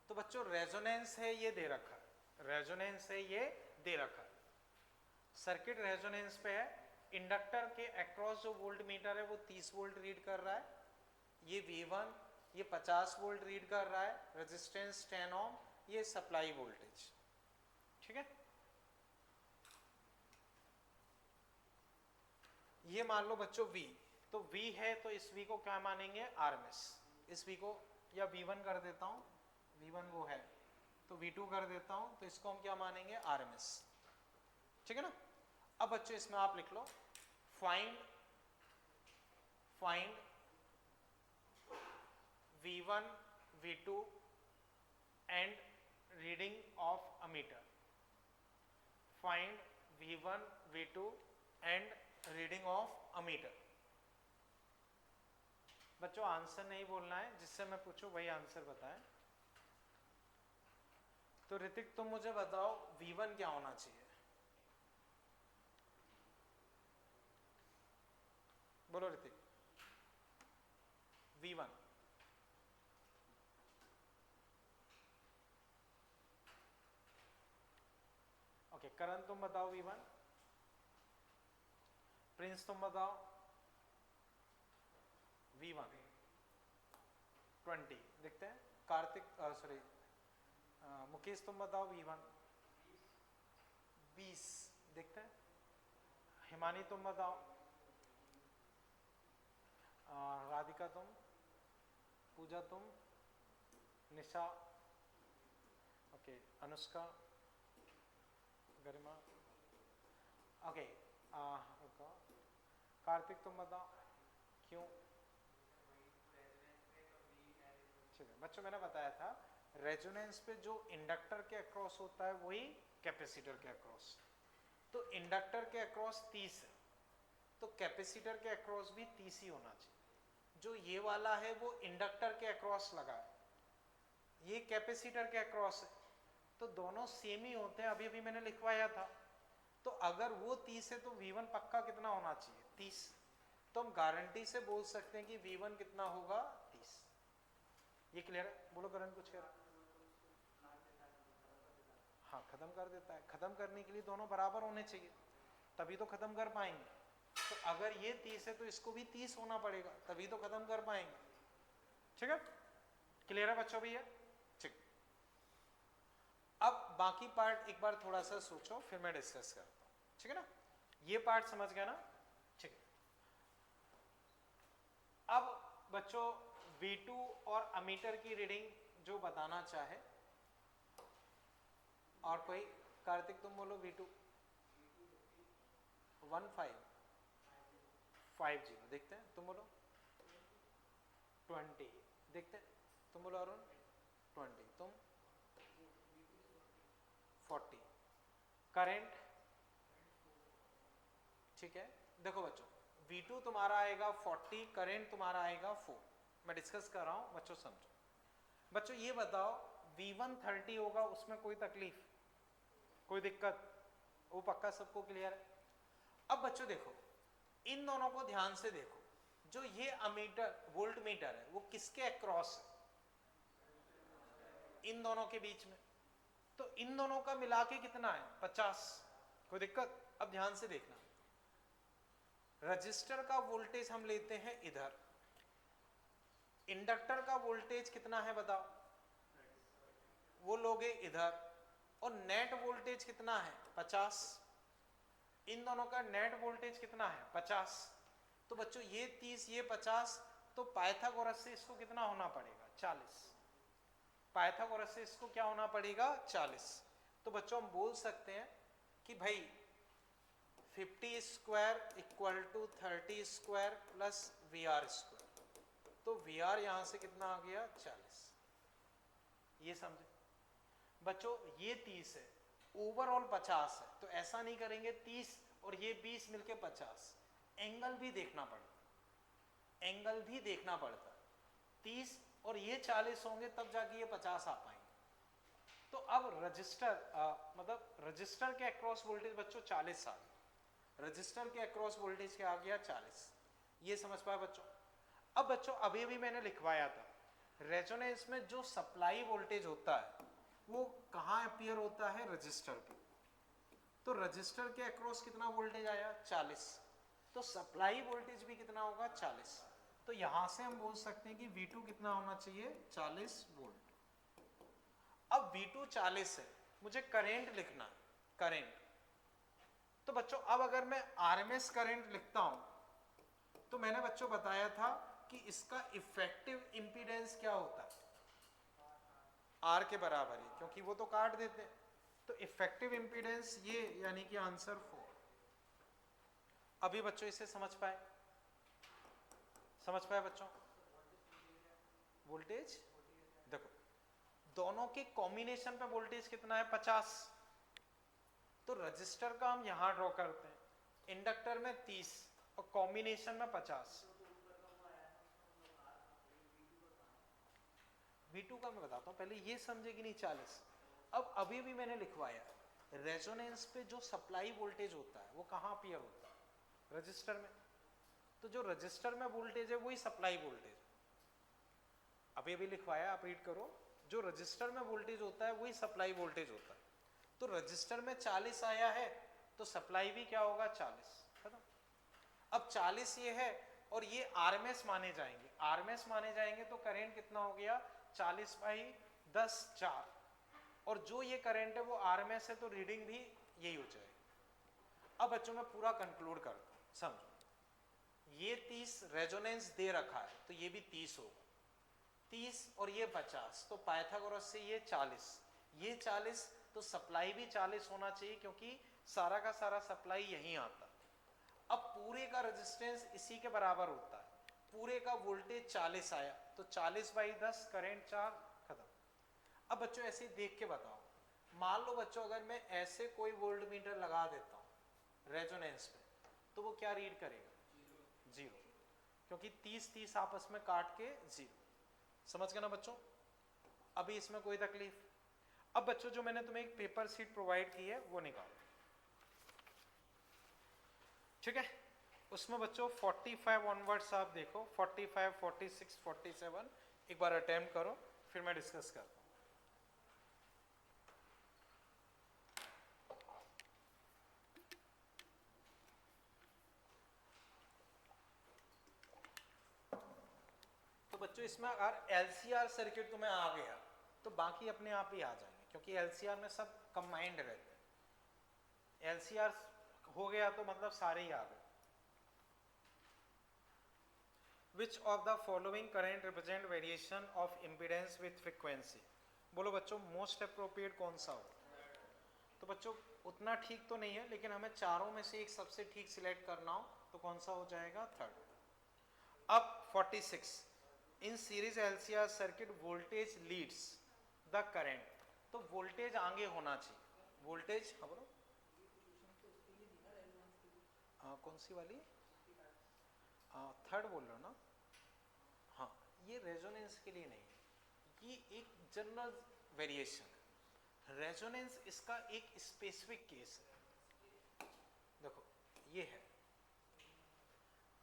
तो बच्चों रेजोनेंस है ये दे रखा है, रेजोनेंस है ये दे रखा है, सर्किट रेजोनेंस पे है, इंडक्टर के अक्रॉस जो वोल्ट मीटर है वो 30 वोल्ट रीड कर रहा है, ये V1, ये 50 वोल्ट रीड कर रहा है, रेजिस्टेंस 10 ओम, ये सप्लाई वोल्टेज, ठीक है। ये मान लो बच्चों V, तो V है तो इस V को क्या मानेंगे? RMS, इस V को, या V1 कर देता हूं, V1 वो है तो V2 कर देता हूं, तो इसको हम क्या मानेंगे? RMS, ठीक है ना। अब बच्चों इसमें आप लिख लो find V1 V2 and reading of a meter, find V1 V2 and reading of a meter. बच्चों आंसर नहीं बोलना है, जिससे मैं पूछूं वही आंसर बताएं। तो ऋतिक तुम मुझे बताओ V1 क्या होना चाहिए? बोलो ऋतिक। V1 ओके, करण तुम बताओ V1, प्रिंस तुम बताओ V1 20 देखते हैं, कार्तिक सॉरी मुकेश तुम बताओ V1 20 देखते हैं, हिमानी तुम बताओ, राधिका तुम, पूजा तुम, निशा, ओके, अनुष्का, गरिमा, ओके, कार्तिक तुम बताओ क्यों? ठीक है बच्चों, मैंने बताया था रेजोनेंस पे जो इंडक्टर के अक्रॉस होता है वही कैपेसिटर के अक्रॉस, तो इंडक्टर के अक्रॉस 30 है तो कैपेसिटर के अक्रॉस भी 30 ही होना चाहिए। जो ये वाला है वो इंडक्टर के अक्रॉस लगा है, ये कैपेसिटर के अक्रॉस है, तो दोनों सेम ही होते हैं, अभी अभी मैंने लिखवाया था। तो अगर वो 30 है तो V1 पक्का कितना होना चाहिए 30। तो हम गारंटी से बोल सकते हैं कि V1 कितना होगा 30। ये क्लियर है? बोलो करण कुछ कह रहा है? हाँ खत्म कर देता है। खत्म करने के लिए दोनों बराबर होने चाहिए, तभी तो खत्म कर पाएंगे। तो अगर ये 30 है तो इसको भी 30 होना पड़ेगा, तभी तो खत्म कर पाएंगे। ठीक है? क्लियर है बच्चों भैया? ठीक। अब बाकी पार्ट एक बार थोड़ा सा सोचो, फिर मैं डिस्कस करता हूँ। ठीक है ना? ये पार्ट समझ गया ना? ठीक। अब बच्चों V2 और अमीटर की रीडिंग जो बताना चाहे, और कोई? कार्तिक तुम बोलो V2 1550 देखते हैं, तुम बोलो 20 देखते हैं, तुम बोलो अरुण 20, तुम 40। करेंट ठीक है। देखो बच्चों V2 तुम्हारा आएगा 40, करेंट तुम्हारा आएगा 4। मैं डिस्कस कर रहा हूं बच्चों, समझो। बच्चों ये बताओ V1 30 होगा, उसमें कोई तकलीफ, कोई दिक्कत? वो पक्का सबको क्लियर है? अब बच्चों देखो इन दोनों को ध्यान से देखो, जो ये अमीटर वोल्ट मीटर है वो किसके अक्रॉस है? इन दोनों के बीच में। तो इन दोनों का मिला के कितना है 50। कोई दिक्कत? अब ध्यान से देखना, रजिस्टर का वोल्टेज हम लेते हैं इधर, इंडक्टर का वोल्टेज कितना है बताओ, वो लोगे इधर, और नेट वोल्टेज कितना है 50। इन दोनों का नेट वोल्टेज कितना है 50। तो बच्चों ये 30 ये 50, तो पाइथागोरस से इसको कितना होना पड़ेगा 40। पाइथागोरस से इसको क्या होना पड़ेगा 40। तो बच्चों हम बोल सकते हैं कि भाई 50 square equal to 30 square plus VR square. तो VR यहां से कितना आ गया 40। ये समझे बच्चों? ये 30 है, ओवरऑल 50 है, तो ऐसा नहीं करेंगे 30 और ये 20 मिलके 50। एंगल भी देखना पड़ता, एंगल भी देखना पड़ता। 30 और ये 40 होंगे तब जाके ये 50 आ पाएंगे। तो अब रजिस्टर मतलब रजिस्टर के अक्रॉस वोल्टेज बच्चों 40 आ गया, रजिस्टर के अक्रॉस वोल्टेज क्या आ गया 40। ये समझ पाए बच्चों? अब बच्चों अभी भी मैंने लिखवाया था, रेजोनेंस में जो सप्लाई वोल्टेज होता है वो कहाँ अपीयर होता है? रजिस्टर पे। तो रजिस्टर के अक्रॉस कितना वोल्टेज आया 40, तो सप्लाई वोल्टेज भी कितना होगा 40। तो यहां से हम बोल सकते हैं कि V2 कितना होना चाहिए 40 वोल्ट। अब V2 40 है, मुझे करंट लिखना है, करंट। तो बच्चों अब अगर मैं RMS करंट लिखता हूं तो मैंने बच्चों बताया था कि इसका इफेक्टिव इंपीडेंस क्या होता है R के बराबर है, क्योंकि वो तो काट देते हैं। तो इफेक्टिव इंपीडेंस ये, यानी कि आंसर 4। अभी बच्चों इसे समझ पाए? समझ पाए बच्चों? वोल्टेज देखो दोनों के कॉम्बिनेशन पे वोल्टेज कितना है 50। तो रजिस्टर का हम यहां ड्रॉ करते हैं, इंडक्टर में 30 और कॉम्बिनेशन में 50। V2 का मैं बताता हूं, पहले ये समझे कि नहीं 40। अब अभी भी मैंने लिखवाया रेजोनेंस पे जो सप्लाई वोल्टेज होता है वो कहां अपीयर होता है? रजिस्टर में। तो जो रजिस्टर में वोल्टेज है वही सप्लाई वोल्टेज। अभी भी लिखवाया, आप रीड करो, जो रजिस्टर में वोल्टेज होता है वही सप्लाई वोल्टेज होता है। तो रजिस्टर में 40 आया है तो सप्लाई भी क्या होगा 40। खत्म। अब 40 ये है और ये RMS माने जाएंगे, RMS माने जाएंगे तो करंट कितना हो गया 40/10 4। और जो ये करंट है वो RMS है तो रीडिंग भी यही हो जाएगी। अब बच्चों मैं पूरा कंक्लूड करता हूं, समझो। ये 30 रेजोनेंस दे रखा है तो ये भी 30 होगा, 30 और ये 50, तो पाइथागोरस से ये 40, ये 40, तो सप्लाई भी 40 होना चाहिए क्योंकि सारा का सारा सप्लाई यहीं आता। अब पूरे का रेजिस्टेंस इसी के बराबर होता है, पूरे का वोल्टेज 40 आया तो 40/10 करंट 4। खत्म। अब बच्चों ऐसे देख के बताओ, मान लो बच्चों अगर मैं ऐसे कोई वोल्ट मीटर लगा देता हूं रेजोनेंस पे तो वो क्या रीड करेगा 0, क्योंकि 30-30 आपस में काट के 0। समझ गए ना बच्चों? अभी इसमें कोई तकलीफ? अब बच्चों जो मैंने तुम्हें एक पेपर शीट प्रोवाइड की है वो निकालो, ठीक है। उसमें बच्चों 45 ऑनवर्ड्स आप देखो, 45, 46, 47 एक बार अटेम्प्ट करो, फिर मैं डिस्कस करता हूँ। तो बच्चों इसमें अगर एलसीआर सर्किट तुम्हें आ गया तो बाकी अपने आप ही आ जाएंगे, क्योंकि एलसीआर में सब कंबाइंड रहते हैं। एलसीआर हो गया तो मतलब सारे ही आ गए। Which of the following current represent variation of impedance with frequency? बोलो बच्चों मोस्ट अप्रोप्रिएट कौन सा हो? तो बच्चों उतना ठीक तो नहीं है, लेकिन हमें चारों में से एक सबसे ठीक सिलेक्ट करना हो तो कौन सा हो जाएगा? थर्ड। अब 46 in series LCR circuit voltage leads the current, तो वोल्टेज आगे होना चाहिए। वोल्टेज हाँ बोलो, कौन सी वाली? थर्ड बोल रहे हो ना? हाँ, ये रेजोनेंस के लिए नहीं है, ये एक जनरल वेरिएशन है। रेजोनेंस इसका एक स्पेसिफिक केस है। देखो ये है,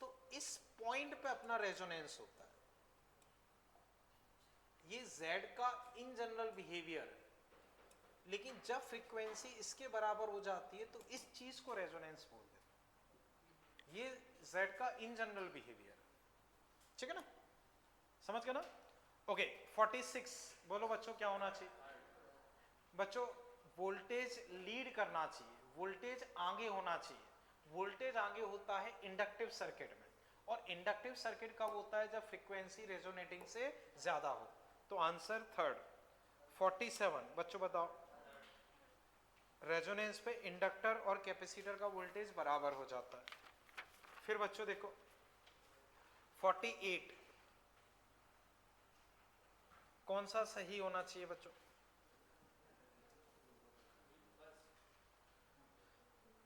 तो इस पॉइंट पे अपना रेजोनेंस होता है। ये Z का इन जनरल बिहेवियर है, लेकिन जब फ्रीक्वेंसी इसके बराबर हो जाती है तो इस चीज को रेजोनेंस बोलते हैं। ये Z का इन जनरल बिहेवियर, ठीक है ना? समझ गए ना? ओके 46 बोलो बच्चों क्या होना चाहिए? बच्चों वोल्टेज लीड करना चाहिए, वोल्टेज आगे होना चाहिए। वोल्टेज आगे होता है इंडक्टिव सर्किट में, और इंडक्टिव सर्किट कब होता है? जब फ्रीक्वेंसी रेजोनेटिंग से ज्यादा हो। तो आंसर थर्ड। 47 बच्चों बताओ, रेजोनेंस पे इंडक्टर और कैपेसिटर का वोल्टेज बराबर हो जाता है। फिर बच्चों देखो 48 कौन सा सही होना चाहिए बच्चों?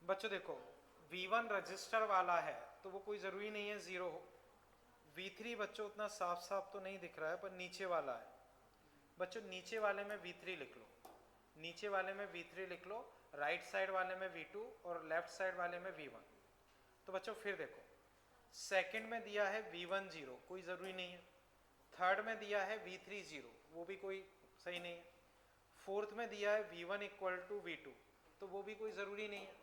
बच्चों देखो V1 रजिस्टर वाला है तो वो कोई जरूरी नहीं है जीरो हो। V3 बच्चों उतना साफ साफ तो नहीं दिख रहा है, पर नीचे वाला है। बच्चों नीचे वाले में V3 लिख लो, नीचे वाले में V3 लिख लो, राइट साइड वाले में V2 और लेफ्ट साइड वाले में V1। तो बच्चों फिर देखो सेकंड में दिया है V1 0, कोई ज़रूरी नहीं है। थर्ड में दिया है V3 0, वो भी कोई सही नहीं है। फोर्थ में दिया है V1 इक्वल टू V2, तो वो भी कोई ज़रूरी नहीं है।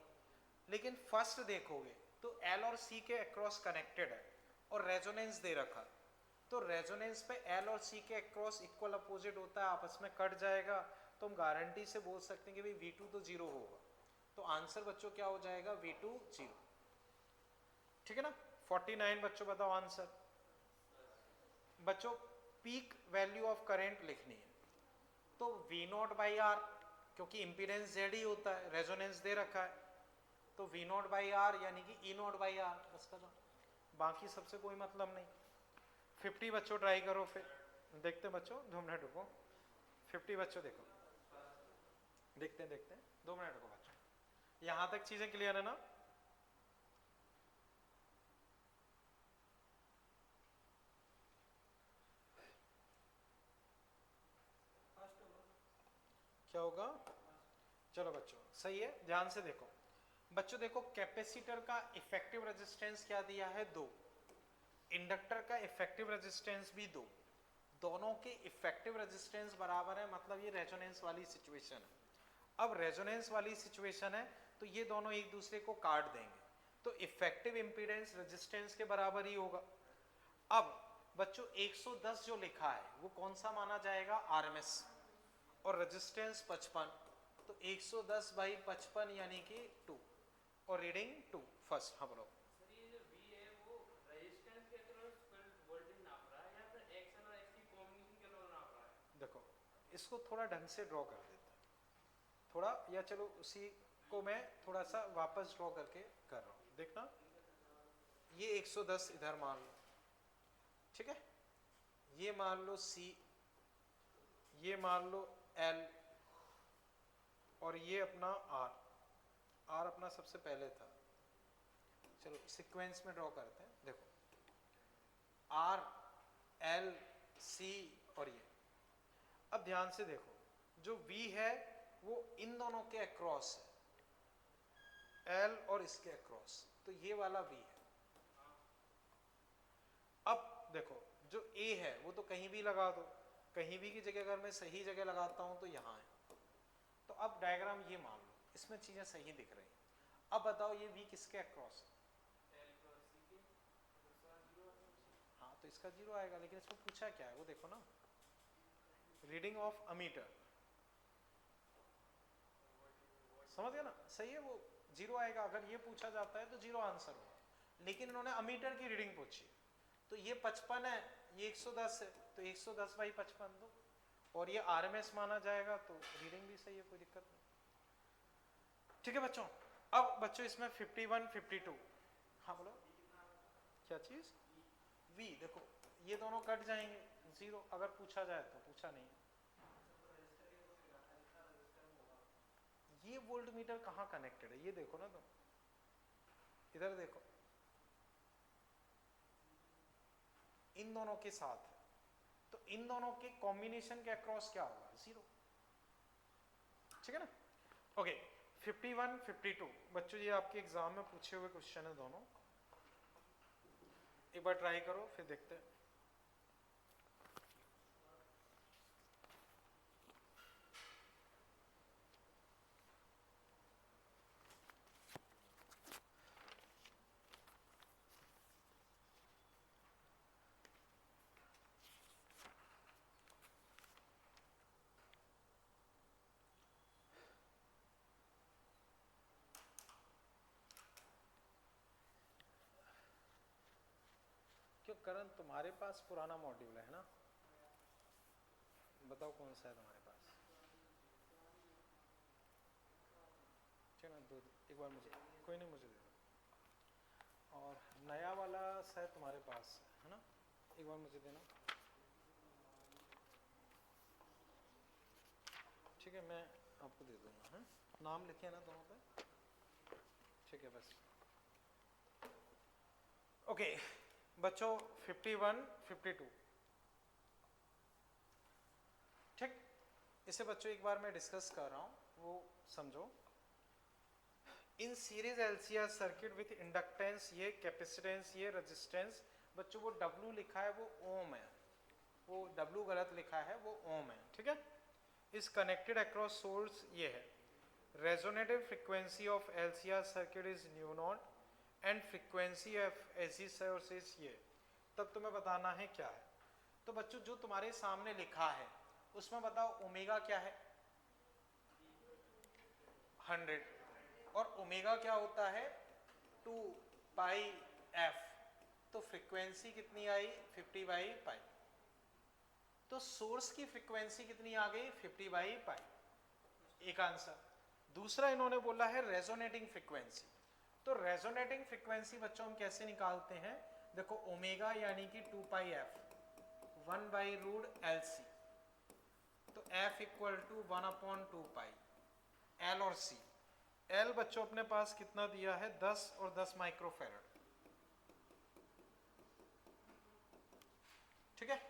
लेकिन फर्स्ट देखोगे तो L और C के अक्रॉस कनेक्टेड है और रेजोनेंस दे रखा, तो रेजोनेंस पे L और C के अक्रॉस इक्वल अपोजिट होता है, आपस में कट जाएगा, तो हम गारंटी से बोल सकते हैं कि भाई V2 तो 0 होगा। तो आंसर बच्चों क्या हो जाएगा? V2 0, ठीक है ना? 49 बच्चों बताओ आंसर। बच्चों पीक वैल्यू ऑफ करंट लिखनी है, तो V0 बाई R, क्योंकि इंपीडेंस Z ही होता है, रेजोनेंस दे रखा है, तो V0 बाई R यानी कि E0 बाई R बस का, बाकी सबसे कोई मतलब नहीं। 50 बच्चों ट्राई करो, फिर देखते हैं बच्चों, 2 मिनट रुको। 50 बच्चों देखो, देखते हैं 2 मिनट रुको बच्चों। यहां तक चीजें क्लियर है ना? क्या होगा? चलो बच्चों सही है, ध्यान से देखो। बच्चों देखो कैपेसिटर का इफेक्टिव रेजिस्टेंस क्या दिया है? 2। इंडक्टर का इफेक्टिव रेजिस्टेंस भी 2। दोनों के इफेक्टिव रेजिस्टेंस बराबर है, मतलब ये रेजोनेंस वाली सिचुएशन है। अब रेजोनेंस वाली सिचुएशन है तो ये दोनों एक दूसरे को काट देंगे, तो इफेक्टिव इंपीडेंस रेजिस्टेंस के बराबर ही होगा। अब बच्चों 110 जो लिखा है वो कौन सा माना जाएगा? आरएमएस, और रेजिस्टेंस 55, तो 110 बाई 55 यानी कि 2, और रीडिंग 2 फर्स्ट। हाँ बोलो। देखो इसको थोड़ा ढंग से ड्रॉ कर देते हैं थोड़ा, या चलो उसी को मैं थोड़ा सा वापस ड्रॉ करके कर रहा हूँ, देखना। ये 110 इधर मान लो, ठीक है, ये मान लो C, ये मान लो L, और ये अपना R अपना सबसे पहले था। चलो सीक्वेंस में ड्रॉ करते हैं। देखो R L C और ये, अब ध्यान से देखो जो V है वो इन दोनों के अक्रॉस है, L और इसके अक्रॉस, तो ये वाला V है। अब देखो जो A है वो तो कहीं भी लगा दो, कहीं भी की जगह अगर मैं सही जगह लगाता हूं तो यहाँ है। तो अब डायग्राम ये मान लो, इसमें चीजें सही दिख रही। अब बताओ ये V किसके अक्रॉस है? हाँ तो इसका 0 आएगा, लेकिन इसमें पूछा क्या है वो देखो ना, रीडिंग ऑफ अमीटर, समझ गया ना, सही है, वो 0 आएगा। अगर ये पूछा जाता है तो 0 आंसर होगा, लेकिन इन्होंने अमीटर की रीडिंग पूछी, तो ये 55 है, ये 110 है, तो 110 बाई 55 दो, और ये आरएमएस माना जाएगा तो रीडिंग भी सही है, कोई दिक्कत नहीं। ठीक है बच्चों, अब बच्चों इसमें 51, 52, हाँ बोलो क्या चीज? V, देखो ये दोनों कट जाएंगे, 0 अगर पूछा जाए तो, पूछा नहीं। ये वोल्ट मीटर कहाँ कनेक्टेड है ये देखो ना तुम, इधर देखो, इन दोनों के साथ, तो इन दोनों के कॉम्बिनेशन के अक्रॉस क्या होगा? 0। ठीक है ना? ओके, 51, 52 बच्चों ये आपके एग्जाम में पूछे हुए क्वेश्चन है दोनों, एक बार ट्राई करो फिर देखते हैं। क्यों करण, तुम्हारे पास पुराना मॉड्यूल है ना? बताओ कौन सा है तुम्हारे पास? चलो दो, एक बार मुझे, कोई नहीं मुझे दे दो। और नया वाला शायद तुम्हारे पास है ना, एक बार मुझे देना। ठीक है मैं आपको दे दूंगा, है नाम लिखे ना दोनों पे, ठीक है बस। ओके बच्चों 51, 52, ठीक, इसे बच्चों एक बार मैं डिस्कस कर रहा हूं वो समझो। In series LCR circuit with inductance, ये कैपेसिटेंस, ये रेजिस्टेंस, बच्चों वो W लिखा है वो ओम है, वो W गलत लिखा है वो ओम है, ठीक है। इस कनेक्टेड अक्रॉस सोर्स ये है, resonative frequency of LCR circuit is new not and frequency of AC source is ये, तब तुम्हें बताना है क्या है। तो बच्चों जो तुम्हारे सामने लिखा है उसमें बताओ ओमेगा क्या है? 100, और ओमेगा क्या होता है? 2 पाई एफ, तो फ्रीक्वेंसी कितनी आई? 50 बाई पाई, तो सोर्स की फ्रीक्वेंसी कितनी आ गई? 50 बाई पाई, एक आंसर। दूसरा इन्होंने बोला है रेजोनेटिंग फ्रीक्वेंसी, तो रेजोनेटिंग फ्रीक्वेंसी बच्चों हम कैसे निकालते हैं? देखो ओमेगा यानी कि 2 pi f 1 by root L C, तो f equal to 1/2 pi L और सी। एल बच्चों अपने पास कितना दिया है? 10 और 10 माइक्रोफेरेड, ठीक है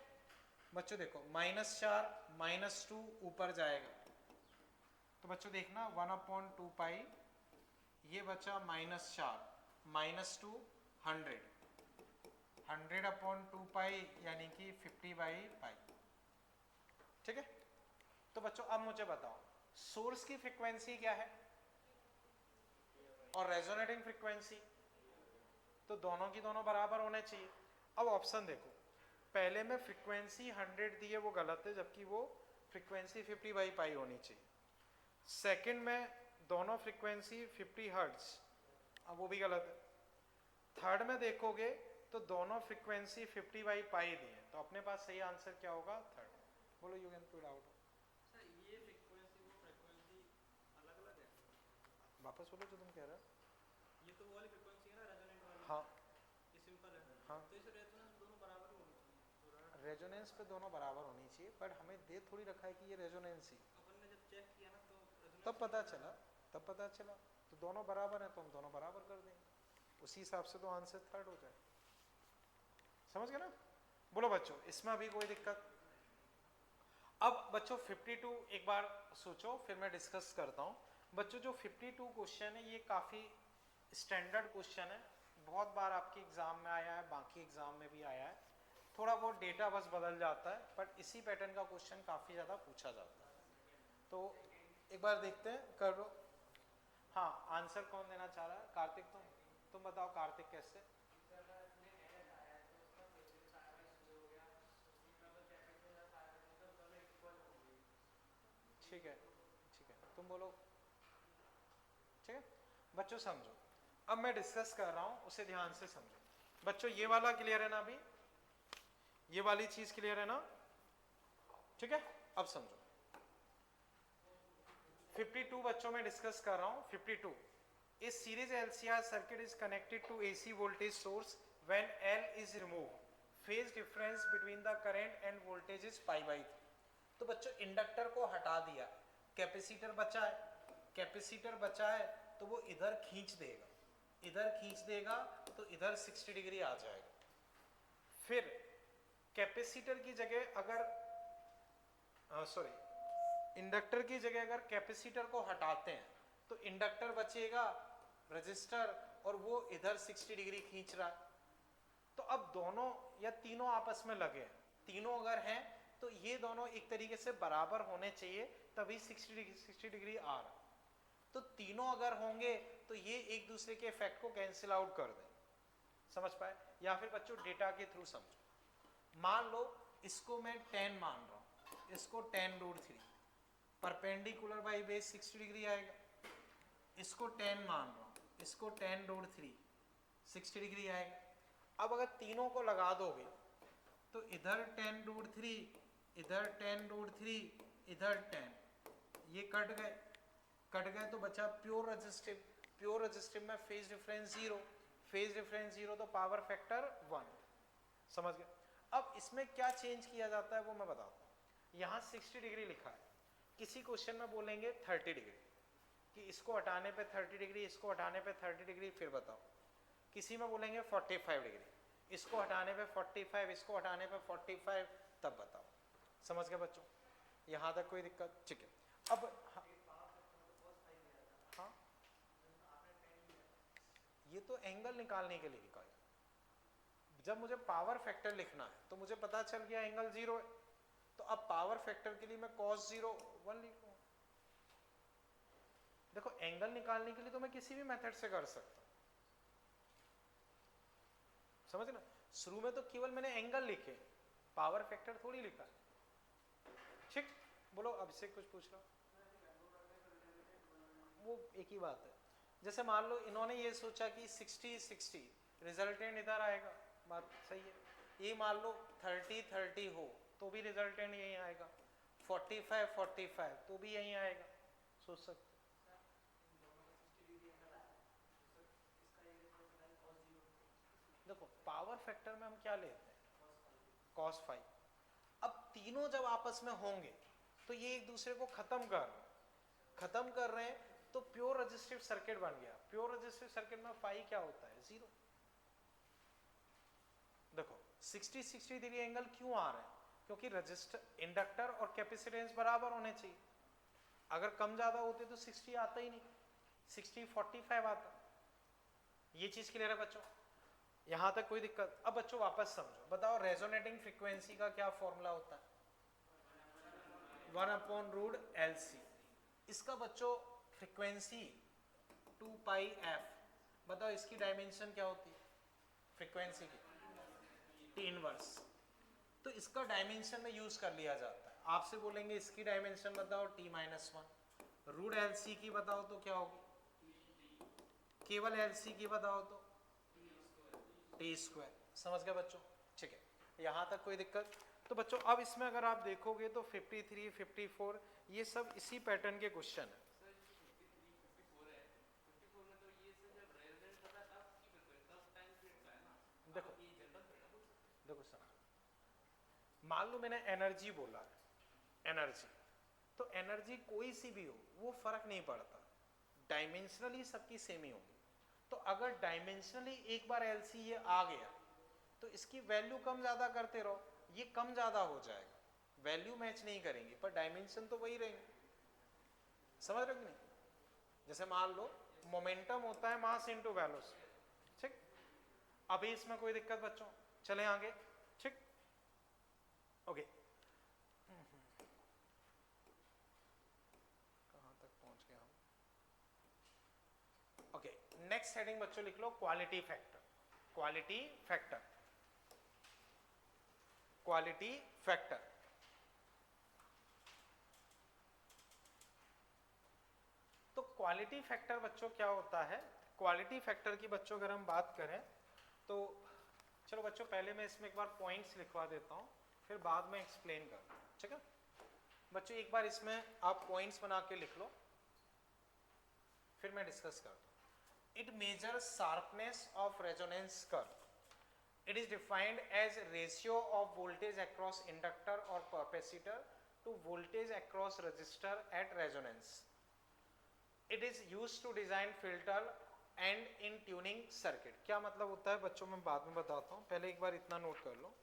बच्चों। देखो -4 -2 ऊपर जाएगा, तो बच्चों देखना 1/2 पाई, ये बचा -4 -2 100, 100/2 पाई यानी कि 50 बाई पाई, ठीक है। तो बच्चों अब मुझे बताओ सोर्स की फ्रीक्वेंसी क्या है और रेजोनेटिंग फ्रीक्वेंसी, तो दोनों की दोनों बराबर होने चाहिए। अब ऑप्शन देखो, पहले में फ्रीक्वेंसी 100 दी है वो गलत है, जबकि वो फ्रीक्वेंसी 50 बाई पाई होनी चाहिए। सेकंड में दोनों फ्रीक्वेंसी 50 हर्ट्ज, अब वो भी गलत है। थर्ड में देखोगे तो दोनों फ्रीक्वेंसी 50 बाई पाई दी है, तो अपने पास सही आंसर क्या होगा? थर्ड। बोलो you can put out. Sir ये फ्रीक्वेंसी वो फ्रीक्वेंसी अलग अलग है? वापस बोलो जो तुम कह रहे हो। ये तो वो वाली फ्रीक्वेंसी है ना रेजोनेंट वाली? हाँ ये सिंपल है। हाँ, तो इस रेजोनेंस दोनों बराबर ही होनी चाहिए। रेजोनेंस पे दोनों बराबर होनी चाहिए, बट हमें दे थोड़ी रखा है कि ये रेजोनेंस ही, अपन ने जब चेक किया ना तो resonance तब पता चला, तब पता चला तो दोनों बराबर हैं तो हम दोनों बराबर कर देंगे, उसी हिसाब से तो आंसर थर्ड हो जाए। समझ गए ना? बोलो बच्चों इसमें अभी कोई दिक्कत? अब बच्चों 52 एक बार सोचो, फिर मैं डिस्कस करता हूँ। बच्चों जो 52 क्वेश्चन है ये काफ़ी स्टैंडर्ड क्वेश्चन है, बहुत बार आपके एग्जाम में आया है, बाकी एग्जाम में भी आया है। थोड़ा बहुत डेटा बस बदल जाता है, बट इसी पैटर्न का क्वेश्चन काफ़ी ज़्यादा पूछा जाता है। तो एक बार देखते हैं, कर लो। हाँ, आंसर कौन देना चाह रहा है? कार्तिक, तुम बताओ कार्तिक कैसे? ठीक है, ठीक है, तुम बोलो। ठीक है बच्चों, समझो अब मैं डिस्कस कर रहा हूं, उसे ध्यान से समझो। बच्चों ये वाला क्लियर है ना? अभी ये वाली चीज क्लियर है ना? ठीक है, अब समझो 52 बच्चों में डिस्कस कर रहा हूं। 52 इस series LCR circuit is connected to AC voltage source when L is remove, phase difference between the current and voltage is π/3। तो बच्चों इंडक्टर को हटा दिया, कैपेसिटर बचा है, कैपेसिटर बचा है तो वो इधर खींच देगा, इधर खींच देगा तो इधर 60 डिग्री आ जाएगा। फिर कैपेसिटर की जगह अगर इंडक्टर की जगह अगर कैपेसिटर को हटाते हैं तो इंडक्टर बचेगा, रजिस्टर, और वो इधर 60 डिग्री खींच रहा है। तो अब दोनों या तीनों आपस में लगे हैं, तीनों अगर हैं तो ये दोनों एक तरीके से बराबर होने चाहिए, तभी 60 डिग्री आ रहा। तो तीनों अगर होंगे तो ये एक दूसरे के इफेक्ट को कैंसिल आउट कर दें। समझ पाए? या फिर बच्चों डेटा के थ्रू समझो। मान लो इसको मैं 10 मान रहा हूँ, इसको 10√3, परपेंडिकुलर बाई बेस 60 डिग्री आएगा। इसको 10 मान रहा हूँ, इसको 10√3, 60 डिग्री आएगा। अब अगर तीनों को लगा दोगे तो इधर 10√3, इधर 10√3, इधर 10, ये कट गए, कट गए तो बचा प्योर रेजिस्टिव। प्योर रेजिस्टिव में फेज डिफरेंस 0, फेज डिफरेंस 0 तो पावर फैक्टर 1। समझ गए? अब इसमें क्या चेंज किया जाता है वो मैं बताता हूँ। यहाँ 60 डिग्री लिखा है, किसी क्वेश्चन में बोलेंगे 30 डिग्री, कि इसको हटाने पे 30 डिग्री, इसको हटाने पे 30 डिग्री, फिर बताओ। किसी में बोलेंगे 45 डिग्री, इसको हटाने पे 45, इसको हटाने पे 45, तब बताओ। समझ गए बच्चों? यहाँ तक कोई दिक्कत? ठीक है। अब हाँ, ये तो एंगल निकालने के लिए लिखा है। जब मुझे पावर फैक्टर लिखना है तो मुझे पता चल गया एंगल 0 है, तो अब पावर फैक्टर के लिए मैं cos 0 1 लिखूंगा। देखो एंगल निकालने के लिए तो मैं किसी भी मेथड से कर सकता हूं, समझ ना? शुरू में तो केवल मैंने एंगल लिखे, पावर फैक्टर थोड़ी लिखा। ठीक, बोलो अभिषेक कुछ पूछ रहा? वो एक ही बात है। जैसे मान लो इन्होंने ये सोचा कि 60-60 रिजल्टेंट इधर आएगा, बात सही है। ये मान लो 30-30 हो तो भी रिजल्टेंट यही आएगा, 45-45 तो भी यही आएगा। सोच सकते। देखो पावर फैक्टर में हम क्या लेते हैं? cos 5। अब तीनों जब आपस में होंगे तो ये एक दूसरे को खत्म कर रहे हैं, तो प्योर रेजिस्टिव सर्किट बन गया। प्योर रेजिस्टिव सर्किट में फाई क्या होता है? 0। देखो 60-60 डिग्री एंगल क्यों आ रहा है? क्योंकि रजिस्टर, इंडक्टर और कैपेसिटेंस बराबर होने चाहिए। अगर कम ज्यादा होते तो 60 आता ही नहीं, 60-45 आता। ये चीज क्लियर है बच्चों? यहां तक कोई दिक्कत? अब बच्चों वापस समझो, बताओ रेजोनेटिंग फ्रीक्वेंसी का क्या फॉर्मूला होता है? 1/√LC। इसका बच्चों फ्रीक्वेंसी 2πf। बताओ इसकी डायमेंशन क्या होती है फ्रीक्वेंसी की? T inverse. तो इसका डायमेंशन में यूज कर लिया जाता है। आपसे बोलेंगे इसकी डायमेंशन बताओ, T-1। √LC की बताओ तो क्या होगी? केवल LC की बताओ तो T²। समझ गए बच्चों? ठीक है, यहां तक कोई दिक्कत? तो बच्चों अब इसमें अगर आप देखोगे तो 53, 54 ये सब इसी पैटर्न के क्वेश्चन है। देखो देखो समझो, मान लो मैंने एनर्जी बोला है, एनर्जी, तो एनर्जी कोई सी भी हो वो फर्क नहीं पड़ता, डायमेंशनली सबकी सेम ही होगी। तो अगर डायमेंशनली एक बार LC ये आ गया तो इसकी वैल्यू कम ज्यादा करते रहो, ये कम ज्यादा हो जाएगा। वैल्यू मैच नहीं करेंगी पर डायमेंशन तो वही रहेंगे, समझ रहे हो कि नहीं? जैसे मान लो मोमेंटम होता है मास इनटू वेलोसिटी, ठीक? अभी इसमें कोई दिक्कत बच्चों? चलें आगे, ठीक? ओके, कहां तक पहुंच गए हम? ओके, नेक्स्ट हेडिंग बच्चों लिख low quality factor. Quality factor, quality factor. तो क्वालिटी फैक्टर बच्चों क्या होता है? क्वालिटी फैक्टर की बच्चों अगर हम बात करें तो चलो बच्चों पहले मैं इसमें एक बार पॉइंट्स लिखवा देता हूं, फिर बाद में एक्सप्लेन करता हूं, ठीक है बच्चों? एक बार इसमें आप पॉइंट्स बना के लिख लो, फिर मैं डिस्कस करता हूं। It measures sharpness of resonance curve. It is defined as ratio of voltage across inductor or capacitor to voltage across resistor at resonance. It is used to design filter and in tuning circuit. क्या मतलब होता है बच्चों मैं बाद में बताता हूँ, पहले एक बार इतना नोट कर लो।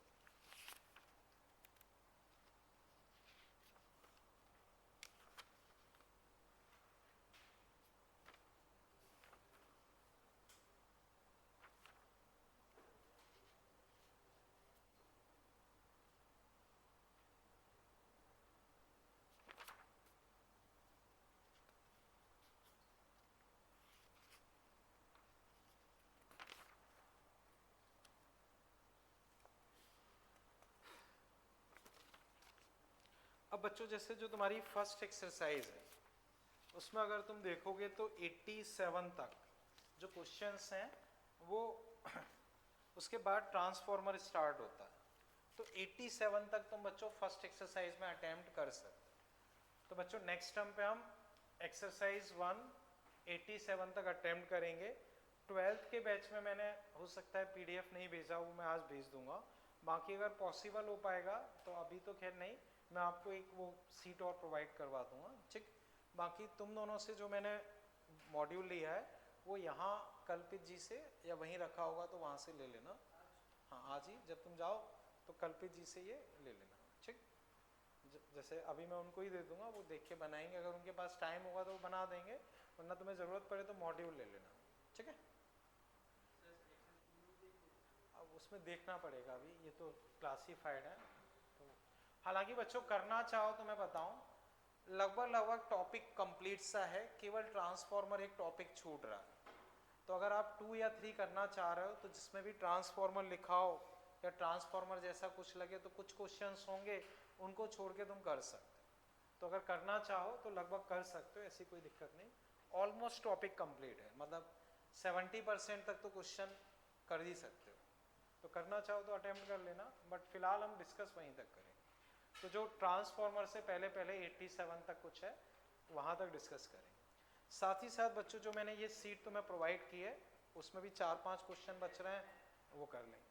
अब बच्चों जैसे जो तुम्हारी फर्स्ट एक्सरसाइज है उसमें अगर तुम देखोगे तो 87 तक जो क्वेश्चंस हैं वो उसके बाद ट्रांसफॉर्मर स्टार्ट होता है, तो 87 तक तुम बच्चों फर्स्ट एक्सरसाइज में अटेम्प्ट कर सकते। तो बच्चों नेक्स्ट टर्म पे हम एक्सरसाइज 1 87 तक अटेम्प्ट करेंगे। 12th के बैच में मैंने हो सकता है PDF नहीं भेजा, वो मैं आज भेज दूंगा। बाकी अगर पॉसिबल हो पाएगा तो अभी तो खैर नहीं, मैं आपको एक वो सीट और प्रोवाइड करवा दूंगा, ठीक? बाकी तुम दोनों से जो मैंने मॉड्यूल लिया है वो यहाँ कल्पित जी से या वहीं रखा होगा तो वहाँ से ले लेना। हाँ आज ही जब तुम जाओ तो कल्पित जी से ये ले लेना, ठीक? जैसे अभी मैं उनको ही दे दूंगा, वो देख के बनाएंगे, अगर उनके पास टाइम होगा तो वो बना देंगे, वरना तुम्हें ज़रूरत पड़े तो मॉड्यूल ले लेना, ठीक है? अब उसमें देखना पड़ेगा, अभी ये तो क्लासीफाइड है। तो हालांकि बच्चों करना चाहो तो मैं बताऊं लगभग टॉपिक कंप्लीट सा है, केवल ट्रांसफॉर्मर एक टॉपिक छूट रहा है। तो अगर आप 2 या 3 करना चाह रहे हो तो जिसमें भी ट्रांसफॉर्मर लिखा हो या ट्रांसफॉर्मर जैसा कुछ लगे तो कुछ क्वेश्चंस होंगे, उनको छोड़ के तुम कर सकते हो। तो अगर करना चाहो तो लगभग कर सकते हो, ऐसी कोई दिक्कत नहीं। ऑलमोस्ट टॉपिक कंप्लीट है, मतलब 70% तक तो क्वेश्चन कर ही सकते हो। तो करना चाहो तो अटेम्प्ट कर लेना, बट फिलहाल हम डिस्कस वहीं तक करेंगे। तो जो ट्रांसफॉर्मर से पहले 87 तक कुछ है वहाँ तक डिस्कस करेंगे। साथ ही साथ बच्चों जो मैंने ये सीट तुम्हें प्रोवाइड की है उसमें भी 4-5 क्वेश्चन बच रहे हैं, वो कर लेंगे।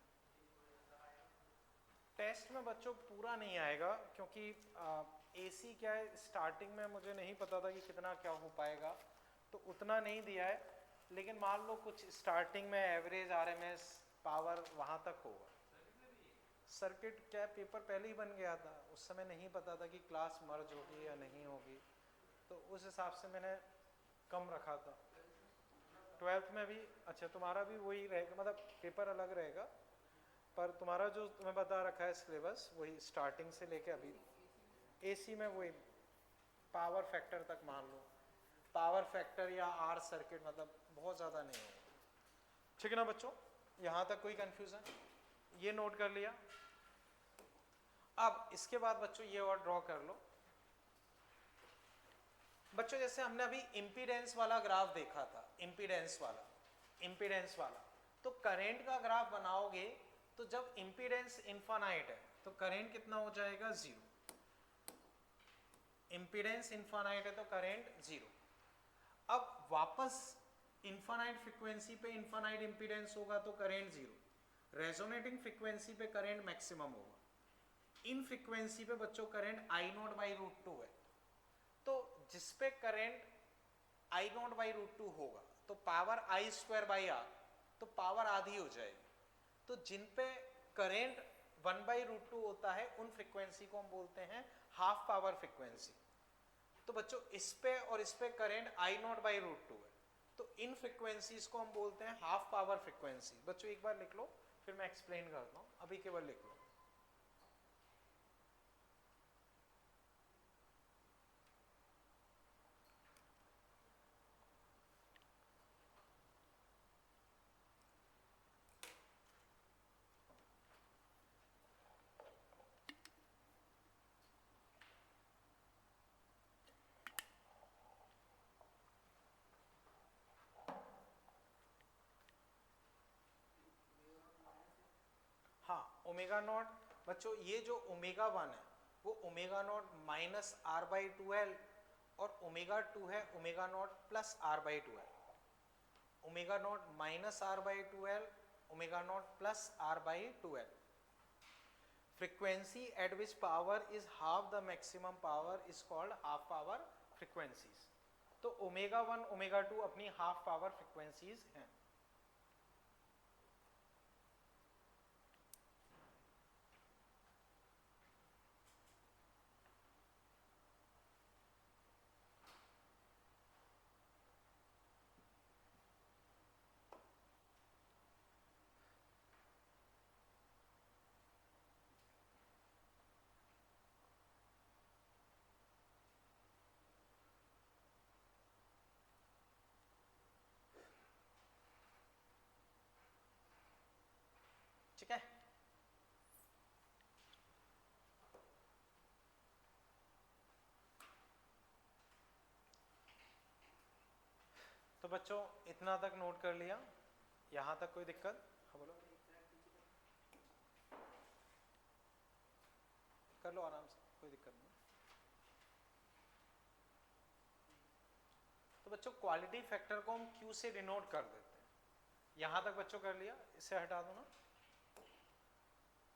टेस्ट में बच्चों पूरा नहीं आएगा क्योंकि AC क्या है, स्टार्टिंग में मुझे नहीं पता था कि कितना क्या हो पाएगा, तो उतना नहीं दिया है। लेकिन मान लो कुछ स्टार्टिंग में एवरेज RMS पावर वहाँ तक होगा। सर्किट क्या पेपर पहले ही बन गया था, उस समय नहीं पता था कि क्लास मर्ज होगी या नहीं होगी, तो उस हिसाब से मैंने कम रखा था। 12th में भी अच्छा तुम्हारा भी वही रहेगा, मतलब पेपर अलग रहेगा, पर तुम्हारा जो तुम्हें बता रखा है सिलेबस वही स्टार्टिंग से लेके अभी। AC में वही पावर फैक्टर तक मान लो, पावर फैक्टर या R सर्किट, मतलब बहुत ज़्यादा नहीं होगा, ठीक है ना बच्चों? यहाँ तक कोई कन्फ्यूज़न? ये नोट कर लिया। अब इसके बाद बच्चों ये और ड्रॉ कर लो। बच्चों जैसे हमने अभी इम्पीडेंस वाला ग्राफ देखा था, इम्पीडेंस वाला, तो करंट का ग्राफ बनाओगे तो जब इम्पीडेंस इनफाइनाइट है तो करंट कितना हो जाएगा? 0। इम्पीडेंस इनफाइनाइट है तो करंट 0। अब वापस इनफाइनाइट फ्रीक्वेंसी पे इनफाइनाइट इम्पीडेंस होगा तो करंट 0। रेजोनेटिंग फ्रीक्वेंसी पे करंट मैक्सिमम होगा। इन फ्रीक्वेंसी पे बच्चों करंट I0/√2 है, तो जिस पे करंट I0/√2 होगा तो पावर I²/R, तो पावर आधी हो जाएगी। तो जिन पे करंट 1/√2 होता है, उन फ्रीक्वेंसी को हम बोलते हैं हाफ पावर फ्रीक्वेंसी। तो बच्चों इस पे और इस पे करंट I0/√2 है, तो इन फ्रीक्वेंसीज को हम बोलते हैं हाफ पावर फ्रीक्वेंसी। बच्चों एक बार लिख लो, फिर मैं एक्सप्लेन करता हूँ, अभी केवल लिख लो। हाँ, ओमेगा नॉट बच्चों, ये जो ओमेगा 1 है वो ओमेगा नॉट -R/2L और ओमेगा 2 है omega naught +R/2L। Omega naught -R/2L, omega naught +R/2L। frequency at which power is half the maximum power is called half power frequencies। तो ओमेगा 1 ओमेगा 2 अपनी half power frequencies हैं। ठीक है, तो बच्चों इतना तक नोट कर लिया, यहां तक कोई दिक्कत? हाँ बोलो, कर लो आराम से, कोई दिक्कत नहीं। तो बच्चों क्वालिटी फैक्टर को हम Q से डिनोट कर देते हैं। यहां तक बच्चों कर लिया, इसे हटा दो ना,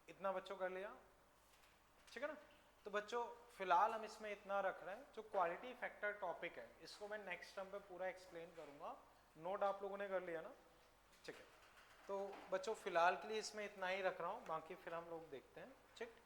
इतना बच्चों कर लिया, ठीक है ना। तो बच्चों फिलहाल हम इसमें इतना रख रहे हैं। जो क्वालिटी फैक्टर टॉपिक है इसको मैं नेक्स्ट टर्म पे पूरा एक्सप्लेन करूंगा। नोट आप लोगों ने कर लिया ना, ठीक है। तो बच्चों फिलहाल के लिए इसमें इतना ही रख रहा हूँ, बाकी फिर हम लोग देखते हैं, ठीक।